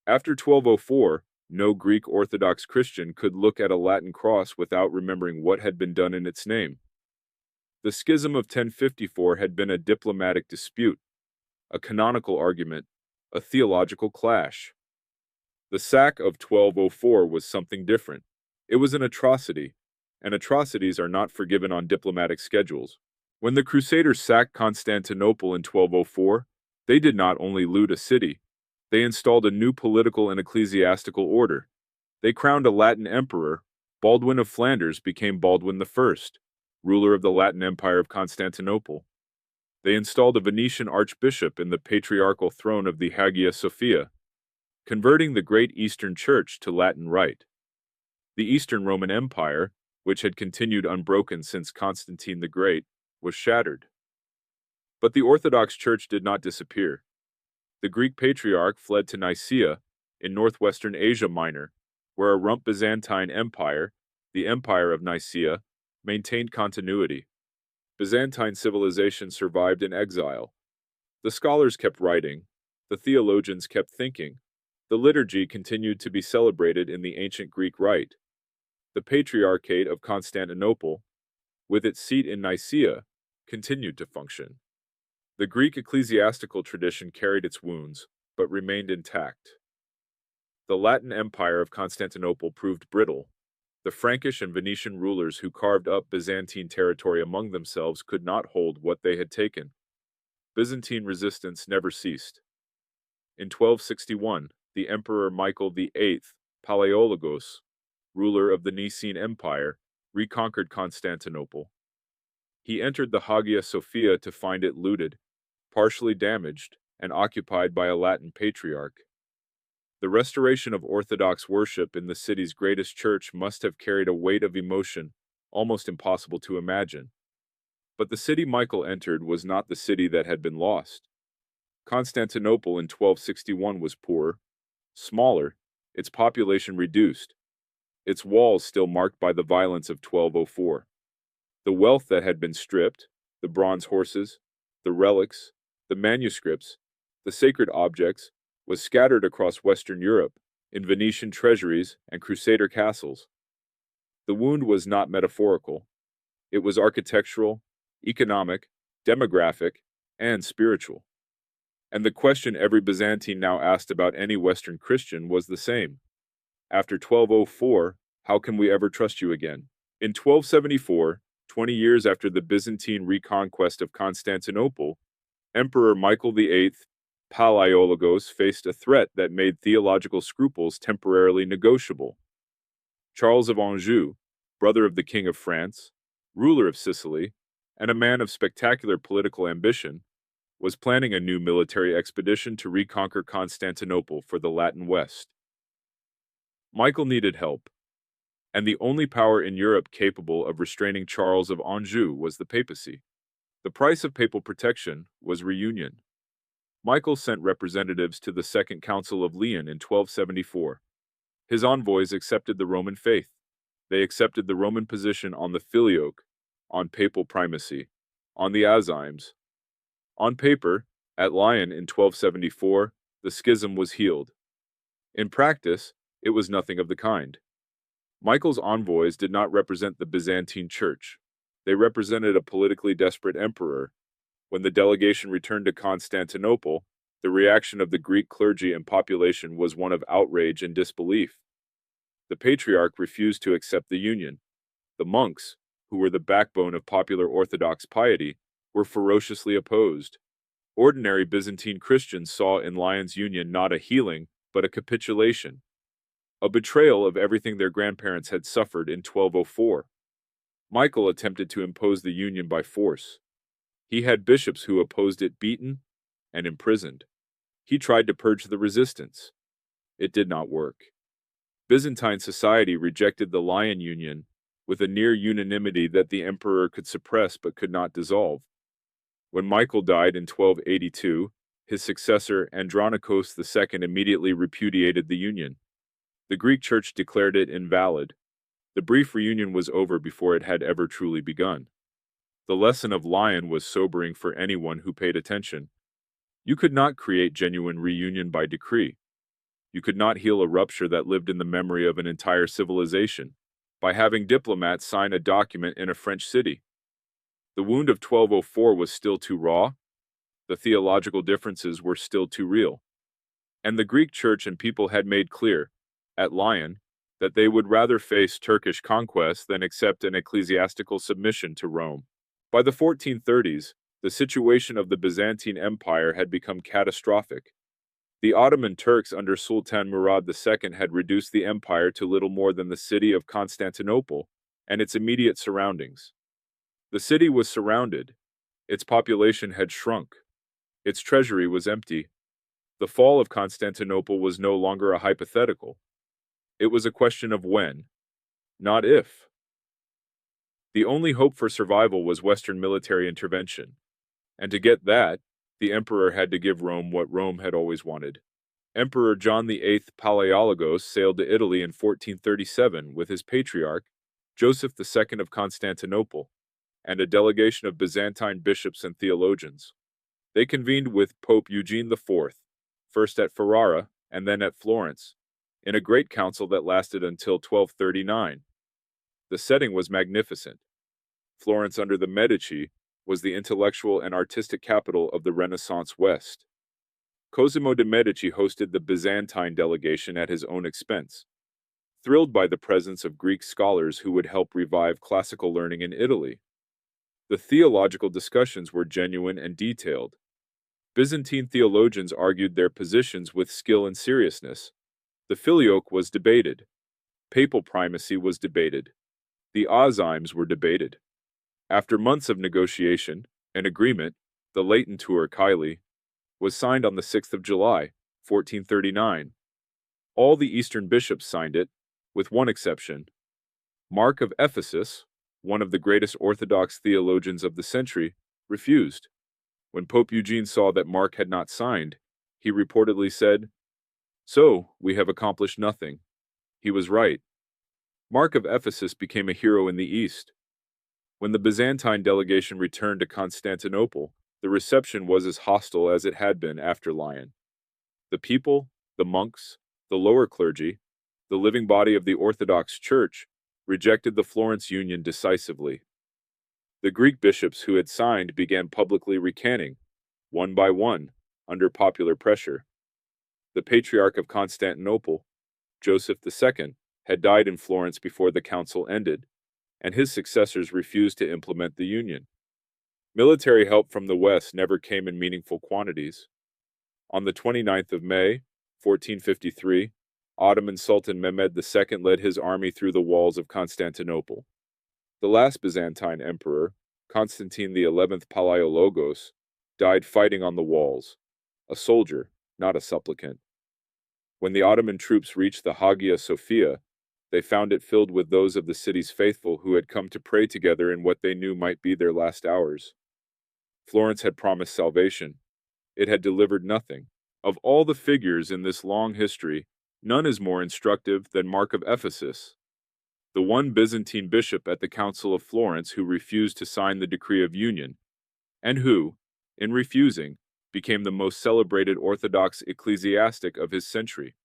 After 1204, no Greek Orthodox Christian could look at a Latin cross without remembering what had been done in its name. The Schism of 1054 had been a diplomatic dispute, a canonical argument, a theological clash. The sack of 1204 was something different. It was an atrocity, and atrocities are not forgiven on diplomatic schedules. When the Crusaders sacked Constantinople in 1204, they did not only loot a city, they installed a new political and ecclesiastical order. They crowned a Latin emperor. Baldwin of Flanders became Baldwin I, ruler of the Latin Empire of Constantinople. They installed a Venetian archbishop in the patriarchal throne of the Hagia Sophia, converting the Great Eastern Church to Latin Rite. The Eastern Roman Empire, which had continued unbroken since Constantine the Great, was shattered. But the Orthodox Church did not disappear. The Greek Patriarch fled to Nicaea in northwestern Asia Minor, where a rump Byzantine empire, the Empire of Nicaea, maintained continuity. Byzantine civilization survived in exile. The scholars kept writing, the theologians kept thinking, the liturgy continued to be celebrated in the ancient Greek rite. The Patriarchate of Constantinople, with its seat in Nicaea, continued to function. The Greek ecclesiastical tradition carried its wounds, but remained intact. The Latin Empire of Constantinople proved brittle. The Frankish and Venetian rulers who carved up Byzantine territory among themselves could not hold what they had taken. Byzantine resistance never ceased. In 1261, the Emperor Michael VIII, Palaiologos, ruler of the Nicene Empire, reconquered Constantinople. He entered the Hagia Sophia to find it looted, partially damaged, and occupied by a Latin patriarch. The restoration of Orthodox worship in the city's greatest church must have carried a weight of emotion almost impossible to imagine. But the city Michael entered was not the city that had been lost. Constantinople in 1261 was poorer, smaller, its population reduced, its walls still marked by the violence of 1204. The wealth that had been stripped, the bronze horses, the relics, the manuscripts, the sacred objects, was scattered across Western Europe, in Venetian treasuries and Crusader castles. The wound was not metaphorical. It was architectural, economic, demographic, and spiritual. And the question every Byzantine now asked about any Western Christian was the same. After 1204, how can we ever trust you again? In 1274, 20 years after the Byzantine reconquest of Constantinople, Emperor Michael VIII, Palaiologos, faced a threat that made theological scruples temporarily negotiable. Charles of Anjou, brother of the King of France, ruler of Sicily, and a man of spectacular political ambition, was planning a new military expedition to reconquer Constantinople for the Latin West. Michael needed help, and the only power in Europe capable of restraining Charles of Anjou was the papacy. The price of papal protection was reunion. Michael sent representatives to the Second Council of Lyon in 1274. His envoys accepted the Roman faith. They accepted the Roman position on the Filioque, on papal primacy, on the Azymes. On paper, at Lyon in 1274, the schism was healed. In practice, it was nothing of the kind. Michael's envoys did not represent the Byzantine Church. They represented a politically desperate emperor. When the delegation returned to Constantinople, the reaction of the Greek clergy and population was one of outrage and disbelief. The patriarch refused to accept the union. The monks, who were the backbone of popular Orthodox piety, were ferociously opposed. Ordinary Byzantine Christians saw in Lyon's union not a healing, but a capitulation, a betrayal of everything their grandparents had suffered in 1204. Michael attempted to impose the union by force. He had bishops who opposed it beaten and imprisoned. He tried to purge the resistance. It did not work. Byzantine society rejected the Lion Union with a near unanimity that the emperor could suppress but could not dissolve. When Michael died in 1282, his successor Andronikos II immediately repudiated the union. The Greek Church declared it invalid. The brief reunion was over before it had ever truly begun. The lesson of Lion was sobering for anyone who paid attention. You could not create genuine reunion by decree. You could not heal a rupture that lived in the memory of an entire civilization by having diplomats sign a document in a French city. The wound of 1204 was still too raw. The theological differences were still too real. And the Greek Church and people had made clear, at Lyon, that they would rather face Turkish conquest than accept an ecclesiastical submission to Rome. By the 1430s, the situation of the Byzantine Empire had become catastrophic. The Ottoman Turks under Sultan Murad II had reduced the empire to little more than the city of Constantinople and its immediate surroundings. The city was surrounded. Its population had shrunk. Its treasury was empty. The fall of Constantinople was no longer a hypothetical. It was a question of when, not if. The only hope for survival was Western military intervention. And to get that, the emperor had to give Rome what Rome had always wanted. Emperor John VIII Palaiologos sailed to Italy in 1437 with his patriarch, Joseph II of Constantinople, and a delegation of Byzantine bishops and theologians. They convened with Pope Eugene IV, first at Ferrara and then at Florence, in a great council that lasted until 1239. The setting was magnificent. Florence under the Medici was the intellectual and artistic capital of the Renaissance West. Cosimo de' Medici hosted the Byzantine delegation at his own expense, thrilled by the presence of Greek scholars who would help revive classical learning in Italy. The theological discussions were genuine and detailed. Byzantine theologians argued their positions with skill and seriousness. The filioque was debated. Papal primacy was debated. The azymes were debated. After months of negotiation, an agreement, the Latentur Kylie, was signed on the 6th of July, 1439. All the Eastern bishops signed it, with one exception. Mark of Ephesus, one of the greatest Orthodox theologians of the century, refused. When Pope Eugene saw that Mark had not signed, he reportedly said, "So, we have accomplished nothing." He was right. Mark of Ephesus became a hero in the East. When the Byzantine delegation returned to Constantinople, the reception was as hostile as it had been after Lyon. The people, the monks, the lower clergy, the living body of the Orthodox Church, rejected the Florence Union decisively. The Greek bishops who had signed began publicly recanting, one by one, under popular pressure. The Patriarch of Constantinople, Joseph II, had died in Florence before the council ended, and his successors refused to implement the union. Military help from the West never came in meaningful quantities. On the 29th of May, 1453, Ottoman Sultan Mehmed II led his army through the walls of Constantinople. The last Byzantine emperor, Constantine XI Palaiologos, died fighting on the walls, a soldier, not a supplicant. When the Ottoman troops reached the Hagia Sophia, they found it filled with those of the city's faithful who had come to pray together in what they knew might be their last hours. Florence had promised salvation. It had delivered nothing. Of all the figures in this long history, none is more instructive than Mark of Ephesus, the one Byzantine bishop at the Council of Florence who refused to sign the decree of union, and who, in refusing, became the most celebrated Orthodox ecclesiastic of his century.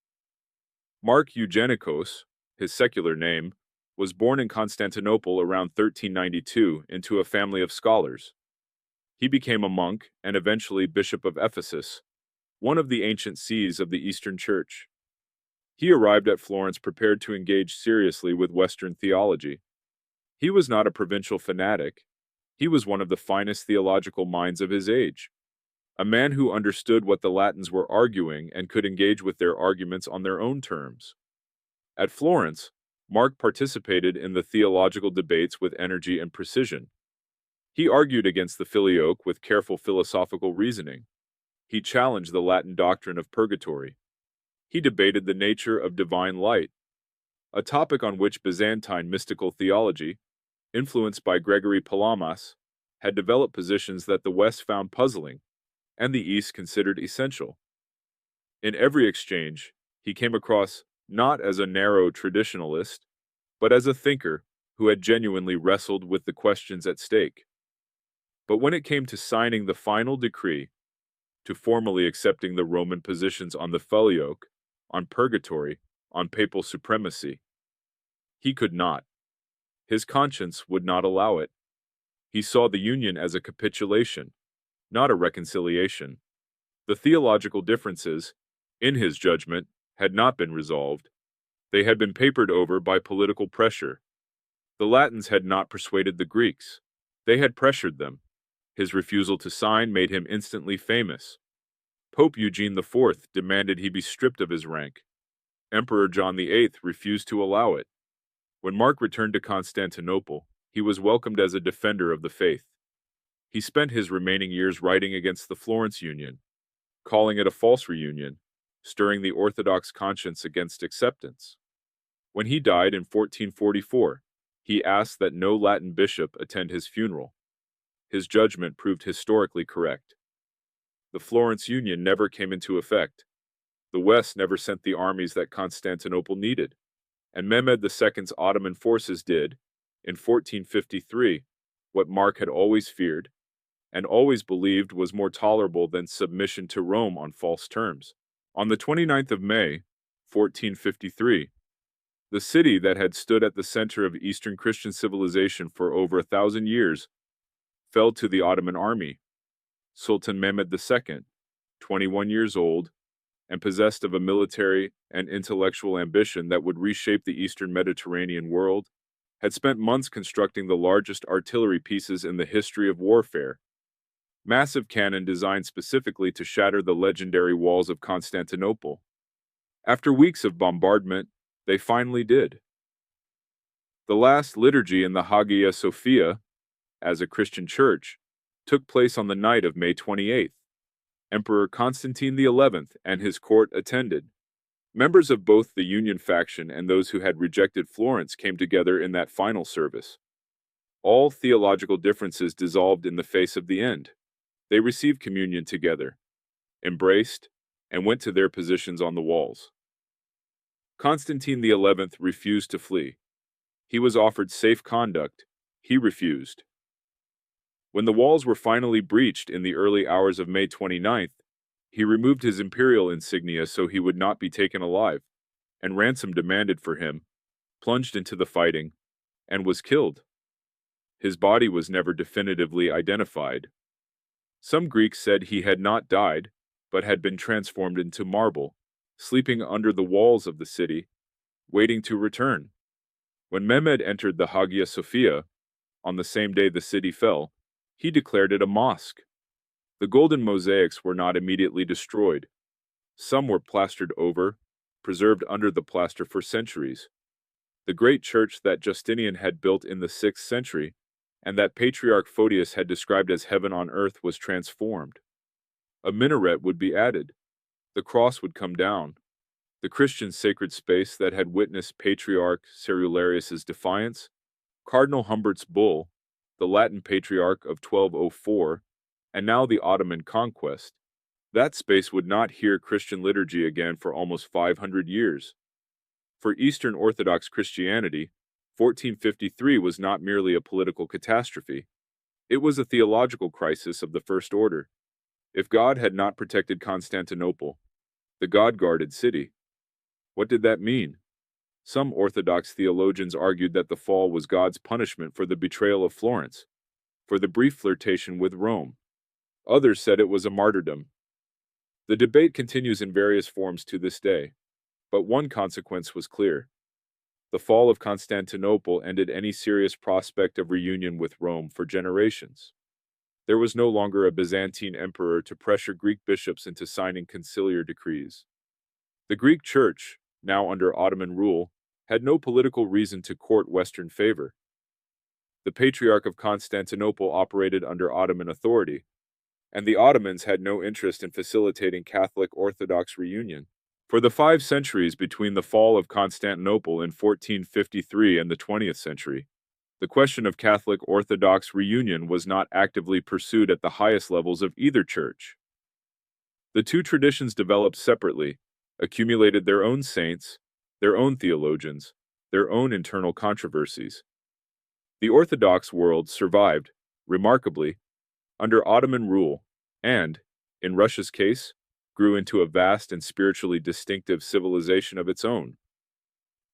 Mark Eugenikos, his secular name, was born in Constantinople around 1392 into a family of scholars. He became a monk and eventually Bishop of Ephesus, one of the ancient sees of the Eastern Church. He arrived at Florence prepared to engage seriously with Western theology. He was not a provincial fanatic. He was one of the finest theological minds of his age, a man who understood what the Latins were arguing and could engage with their arguments on their own terms. At Florence, Mark participated in the theological debates with energy and precision. He argued against the filioque with careful philosophical reasoning. He challenged the Latin doctrine of purgatory. He debated the nature of divine light, a topic on which Byzantine mystical theology, influenced by Gregory Palamas, had developed positions that the West found puzzling and the East considered essential. In every exchange, he came across not as a narrow traditionalist, but as a thinker who had genuinely wrestled with the questions at stake. But when it came to signing the final decree, to formally accepting the Roman positions on the filioque, on purgatory, on papal supremacy, he could not. His conscience would not allow it. He saw the union as a capitulation, not a reconciliation. The theological differences, in his judgment, had not been resolved. They had been papered over by political pressure. The Latins had not persuaded the Greeks. They had pressured them. His refusal to sign made him instantly famous. Pope Eugene IV demanded he be stripped of his rank. Emperor John VIII refused to allow it. When Mark returned to Constantinople, he was welcomed as a defender of the faith. He spent his remaining years writing against the Florence Union, calling it a false reunion, stirring the Orthodox conscience against acceptance. When he died in 1444, he asked that no Latin bishop attend his funeral. His judgment proved historically correct. The Florence Union never came into effect. The West never sent the armies that Constantinople needed, and Mehmed II's Ottoman forces did, in 1453, what Mark had always feared, and always believed was more tolerable than submission to Rome on false terms. On the 29th of May, 1453, the city that had stood at the center of Eastern Christian civilization for over 1,000 years fell to the Ottoman army. Sultan Mehmed II, 21 years old, and possessed of a military and intellectual ambition that would reshape the Eastern Mediterranean world, had spent months constructing the largest artillery pieces in the history of warfare. Massive cannon designed specifically to shatter the legendary walls of Constantinople. After weeks of bombardment, they finally did. The last liturgy in the Hagia Sophia, as a Christian church, took place on the night of May 28th. Emperor Constantine XI and his court attended. Members of both the Union faction and those who had rejected Florence came together in that final service. All theological differences dissolved in the face of the end. They received communion together, embraced, and went to their positions on the walls. Constantine XI refused to flee. He was offered safe conduct. He refused. When the walls were finally breached in the early hours of May 29th, he removed his imperial insignia so he would not be taken alive, and ransom demanded for him, plunged into the fighting, and was killed. His body was never definitively identified. Some Greeks said he had not died, but had been transformed into marble, sleeping under the walls of the city, waiting to return. When Mehmed entered the Hagia Sophia, on the same day the city fell, he declared it a mosque. The golden mosaics were not immediately destroyed. Some were plastered over, preserved under the plaster for centuries. The great church that Justinian had built in the 6th century, and that Patriarch Photius had described as heaven on earth, was transformed. A minaret would be added. The cross would come down. The Christian sacred space that had witnessed Patriarch Cerularius's defiance, Cardinal Humbert's bull, the Latin Patriarch of 1204, and now the Ottoman conquest, that space would not hear Christian liturgy again for almost 500 years. For Eastern Orthodox Christianity, 1453 was not merely a political catastrophe. It was a theological crisis of the first order. If God had not protected Constantinople, the God-guarded city, what did that mean? Some Orthodox theologians argued that the fall was God's punishment for the betrayal of Florence, for the brief flirtation with Rome. Others said it was a martyrdom. The debate continues in various forms to this day, but one consequence was clear. The fall of Constantinople ended any serious prospect of reunion with Rome for generations. There was no longer a Byzantine emperor to pressure Greek bishops into signing conciliar decrees. The Greek Church, now under Ottoman rule, had no political reason to court Western favor. The Patriarch of Constantinople operated under Ottoman authority, and the Ottomans had no interest in facilitating Catholic Orthodox reunion. For the 5 centuries between the fall of Constantinople in 1453 and the 20th century, the question of Catholic Orthodox reunion was not actively pursued at the highest levels of either church. The two traditions developed separately, accumulated their own saints, their own theologians, their own internal controversies. The Orthodox world survived, remarkably, under Ottoman rule, and, in Russia's case, grew into a vast and spiritually distinctive civilization of its own.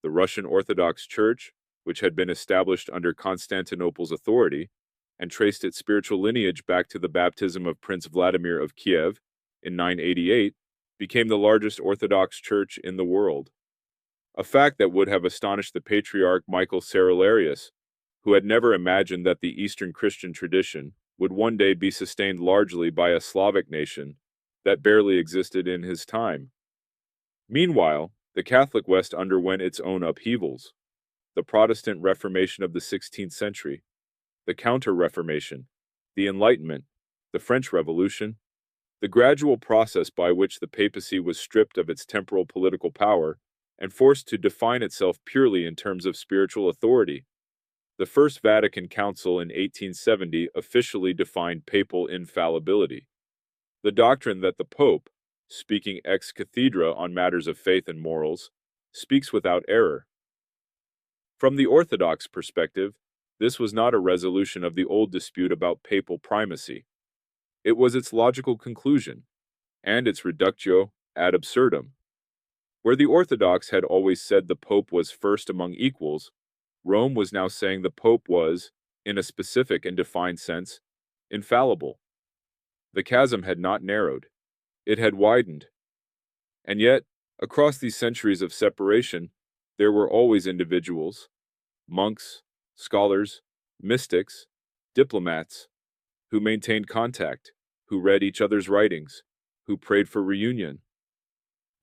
The Russian Orthodox Church, which had been established under Constantinople's authority, and traced its spiritual lineage back to the baptism of Prince Vladimir of Kiev in 988, became the largest Orthodox church in the world. A fact that would have astonished the Patriarch Michael Cerularius, who had never imagined that the Eastern Christian tradition would one day be sustained largely by a Slavic nation that barely existed in his time. Meanwhile, the Catholic West underwent its own upheavals. The Protestant Reformation of the 16th century, the Counter-Reformation, the Enlightenment, the French Revolution, the gradual process by which the papacy was stripped of its temporal political power and forced to define itself purely in terms of spiritual authority. The First Vatican Council in 1870 officially defined papal infallibility, the doctrine that the Pope, speaking ex cathedra on matters of faith and morals, speaks without error. From the Orthodox perspective, this was not a resolution of the old dispute about papal primacy. It was its logical conclusion, and its reductio ad absurdum. Where the Orthodox had always said the Pope was first among equals, Rome was now saying the Pope was, in a specific and defined sense, infallible. The chasm had not narrowed, it had widened. And yet, across these centuries of separation, there were always individuals, monks, scholars, mystics, diplomats, who maintained contact, who read each other's writings, who prayed for reunion.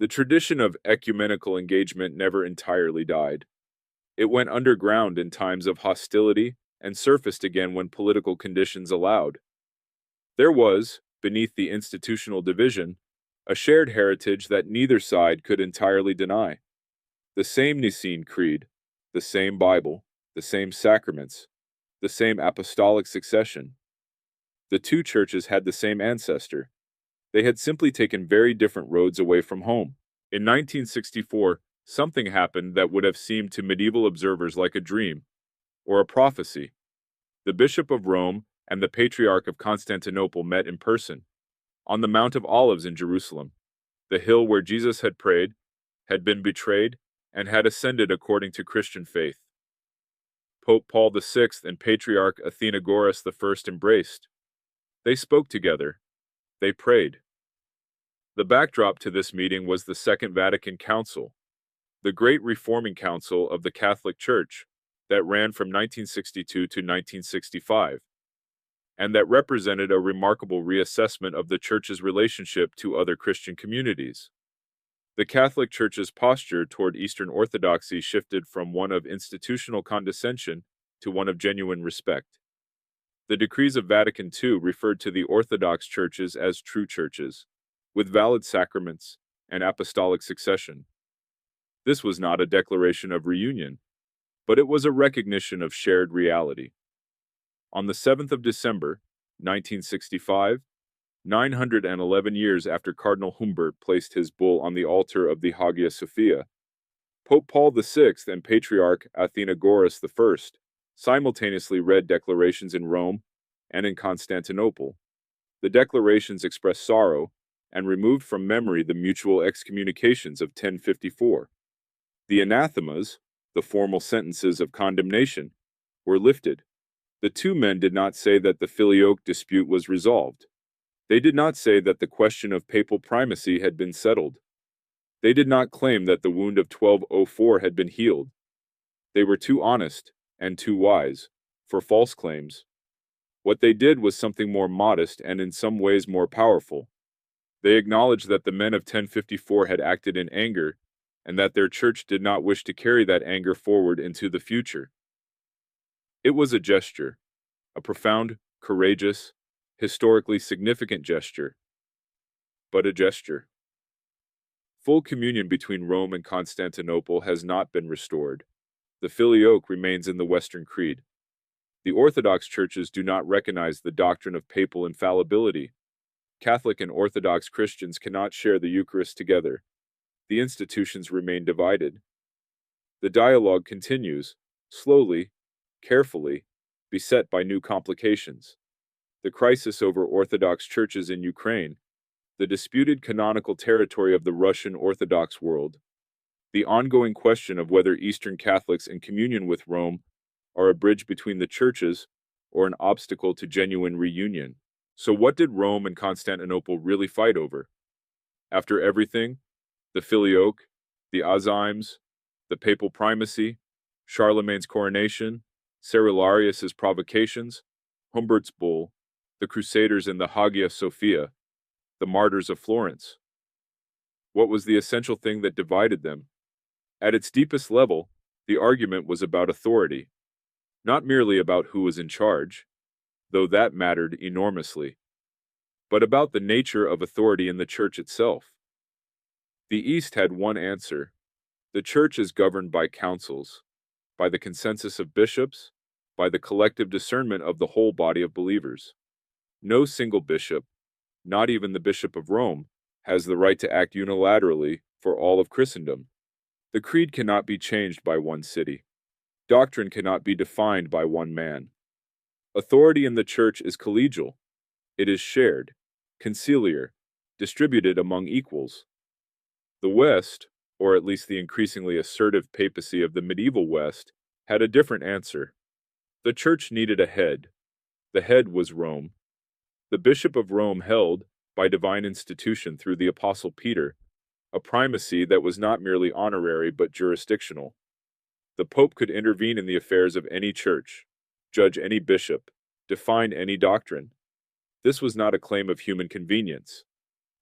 The tradition of ecumenical engagement never entirely died. It went underground in times of hostility and surfaced again when political conditions allowed. There was, beneath the institutional division, a shared heritage that neither side could entirely deny. The same Nicene Creed, the same Bible, the same sacraments, the same apostolic succession. The two churches had the same ancestor. They had simply taken very different roads away from home. In 1964, something happened that would have seemed to medieval observers like a dream, or a prophecy. The Bishop of Rome and the Patriarch of Constantinople met in person, on the Mount of Olives in Jerusalem, the hill where Jesus had prayed, had been betrayed, and had ascended according to Christian faith. Pope Paul VI and Patriarch Athenagoras I embraced. They spoke together. They prayed. The backdrop to this meeting was the Second Vatican Council, the Great Reforming Council of the Catholic Church that ran from 1962 to 1965, and that represented a remarkable reassessment of the Church's relationship to other Christian communities. The Catholic Church's posture toward Eastern Orthodoxy shifted from one of institutional condescension to one of genuine respect. The decrees of Vatican II referred to the Orthodox churches as true churches, with valid sacraments and apostolic succession. This was not a declaration of reunion, but it was a recognition of shared reality. On the 7th of December, 1965, 911 years after Cardinal Humbert placed his bull on the altar of the Hagia Sophia, Pope Paul VI and Patriarch Athenagoras I simultaneously read declarations in Rome and in Constantinople. The declarations expressed sorrow and removed from memory the mutual excommunications of 1054. The anathemas, the formal sentences of condemnation, were lifted. The two men did not say that the filioque dispute was resolved. They did not say that the question of papal primacy had been settled. They did not claim that the wound of 1204 had been healed. They were too honest and too wise for false claims. What they did was something more modest and in some ways more powerful. They acknowledged that the men of 1054 had acted in anger and that their church did not wish to carry that anger forward into the future. It was a gesture, a profound, courageous, historically significant gesture, but a gesture. Full communion between Rome and Constantinople has not been restored. The filioque remains in the Western Creed. The Orthodox churches do not recognize the doctrine of papal infallibility. Catholic and Orthodox Christians cannot share the Eucharist together. The institutions remain divided. The dialogue continues, slowly, carefully, beset by new complications. The crisis over Orthodox churches in Ukraine, the disputed canonical territory of the Russian Orthodox world, the ongoing question of whether Eastern Catholics in communion with Rome are a bridge between the churches or an obstacle to genuine reunion. So what did Rome and Constantinople really fight over? After everything, the filioque, the azymes, the papal primacy, Charlemagne's coronation, Cerularius's provocations, Humbert's bull, the Crusaders and the Hagia Sophia, the martyrs of Florence. What was the essential thing that divided them? At its deepest level, the argument was about authority, not merely about who was in charge, though that mattered enormously, but about the nature of authority in the church itself. The East had one answer. The church is governed by councils, by the consensus of bishops, by the collective discernment of the whole body of believers. No single bishop, not even the Bishop of Rome, has the right to act unilaterally for all of Christendom. The creed cannot be changed by one city. Doctrine cannot be defined by one man. Authority in the church is collegial. It is shared, conciliar, distributed among equals. The West, or at least the increasingly assertive papacy of the medieval West, had a different answer. The church needed a head. The head was Rome. The Bishop of Rome held, by divine institution through the Apostle Peter, a primacy that was not merely honorary but jurisdictional. The Pope could intervene in the affairs of any church, judge any bishop, define any doctrine. This was not a claim of human convenience.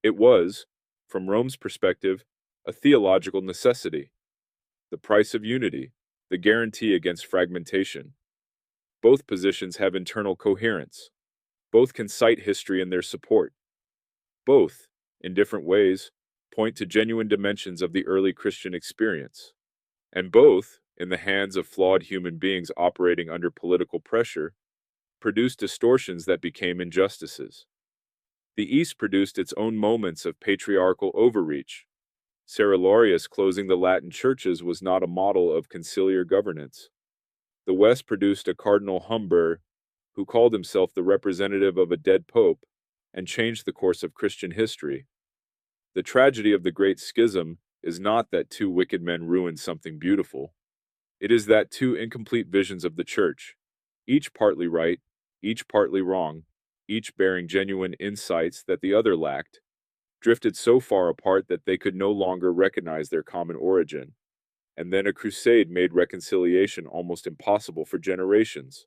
It was, from Rome's perspective, a theological necessity, the price of unity, the guarantee against fragmentation. Both positions have internal coherence. Both can cite history in their support. Both, in different ways, point to genuine dimensions of the early Christian experience. And both, in the hands of flawed human beings operating under political pressure, produced distortions that became injustices. The East produced its own moments of patriarchal overreach. Cerularius closing the Latin churches was not a model of conciliar governance. The West produced a Cardinal Humbert, who called himself the representative of a dead pope, and changed the course of Christian history. The tragedy of the Great Schism is not that two wicked men ruined something beautiful. It is that two incomplete visions of the church, each partly right, each partly wrong, each bearing genuine insights that the other lacked, drifted so far apart that they could no longer recognize their common origin. And then a crusade made reconciliation almost impossible for generations.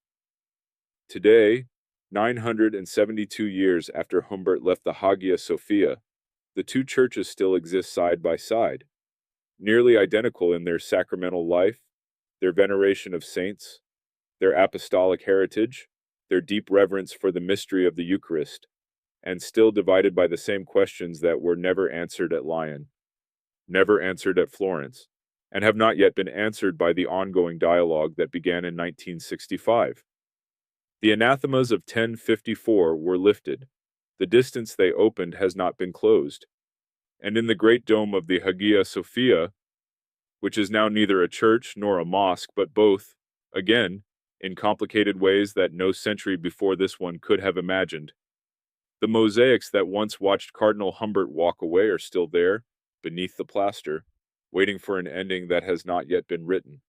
Today, 972 years after Humbert left the Hagia Sophia, the two churches still exist side by side, nearly identical in their sacramental life, their veneration of saints, their apostolic heritage, their deep reverence for the mystery of the Eucharist, and still divided by the same questions that were never answered at Lyon, never answered at Florence, and have not yet been answered by the ongoing dialogue that began in 1965. The anathemas of 1054 were lifted. The distance they opened has not been closed. And in the great dome of the Hagia Sophia, which is now neither a church nor a mosque, but both, again, in complicated ways that no century before this one could have imagined, the mosaics that once watched Cardinal Humbert walk away are still there, beneath the plaster, waiting for an ending that has not yet been written.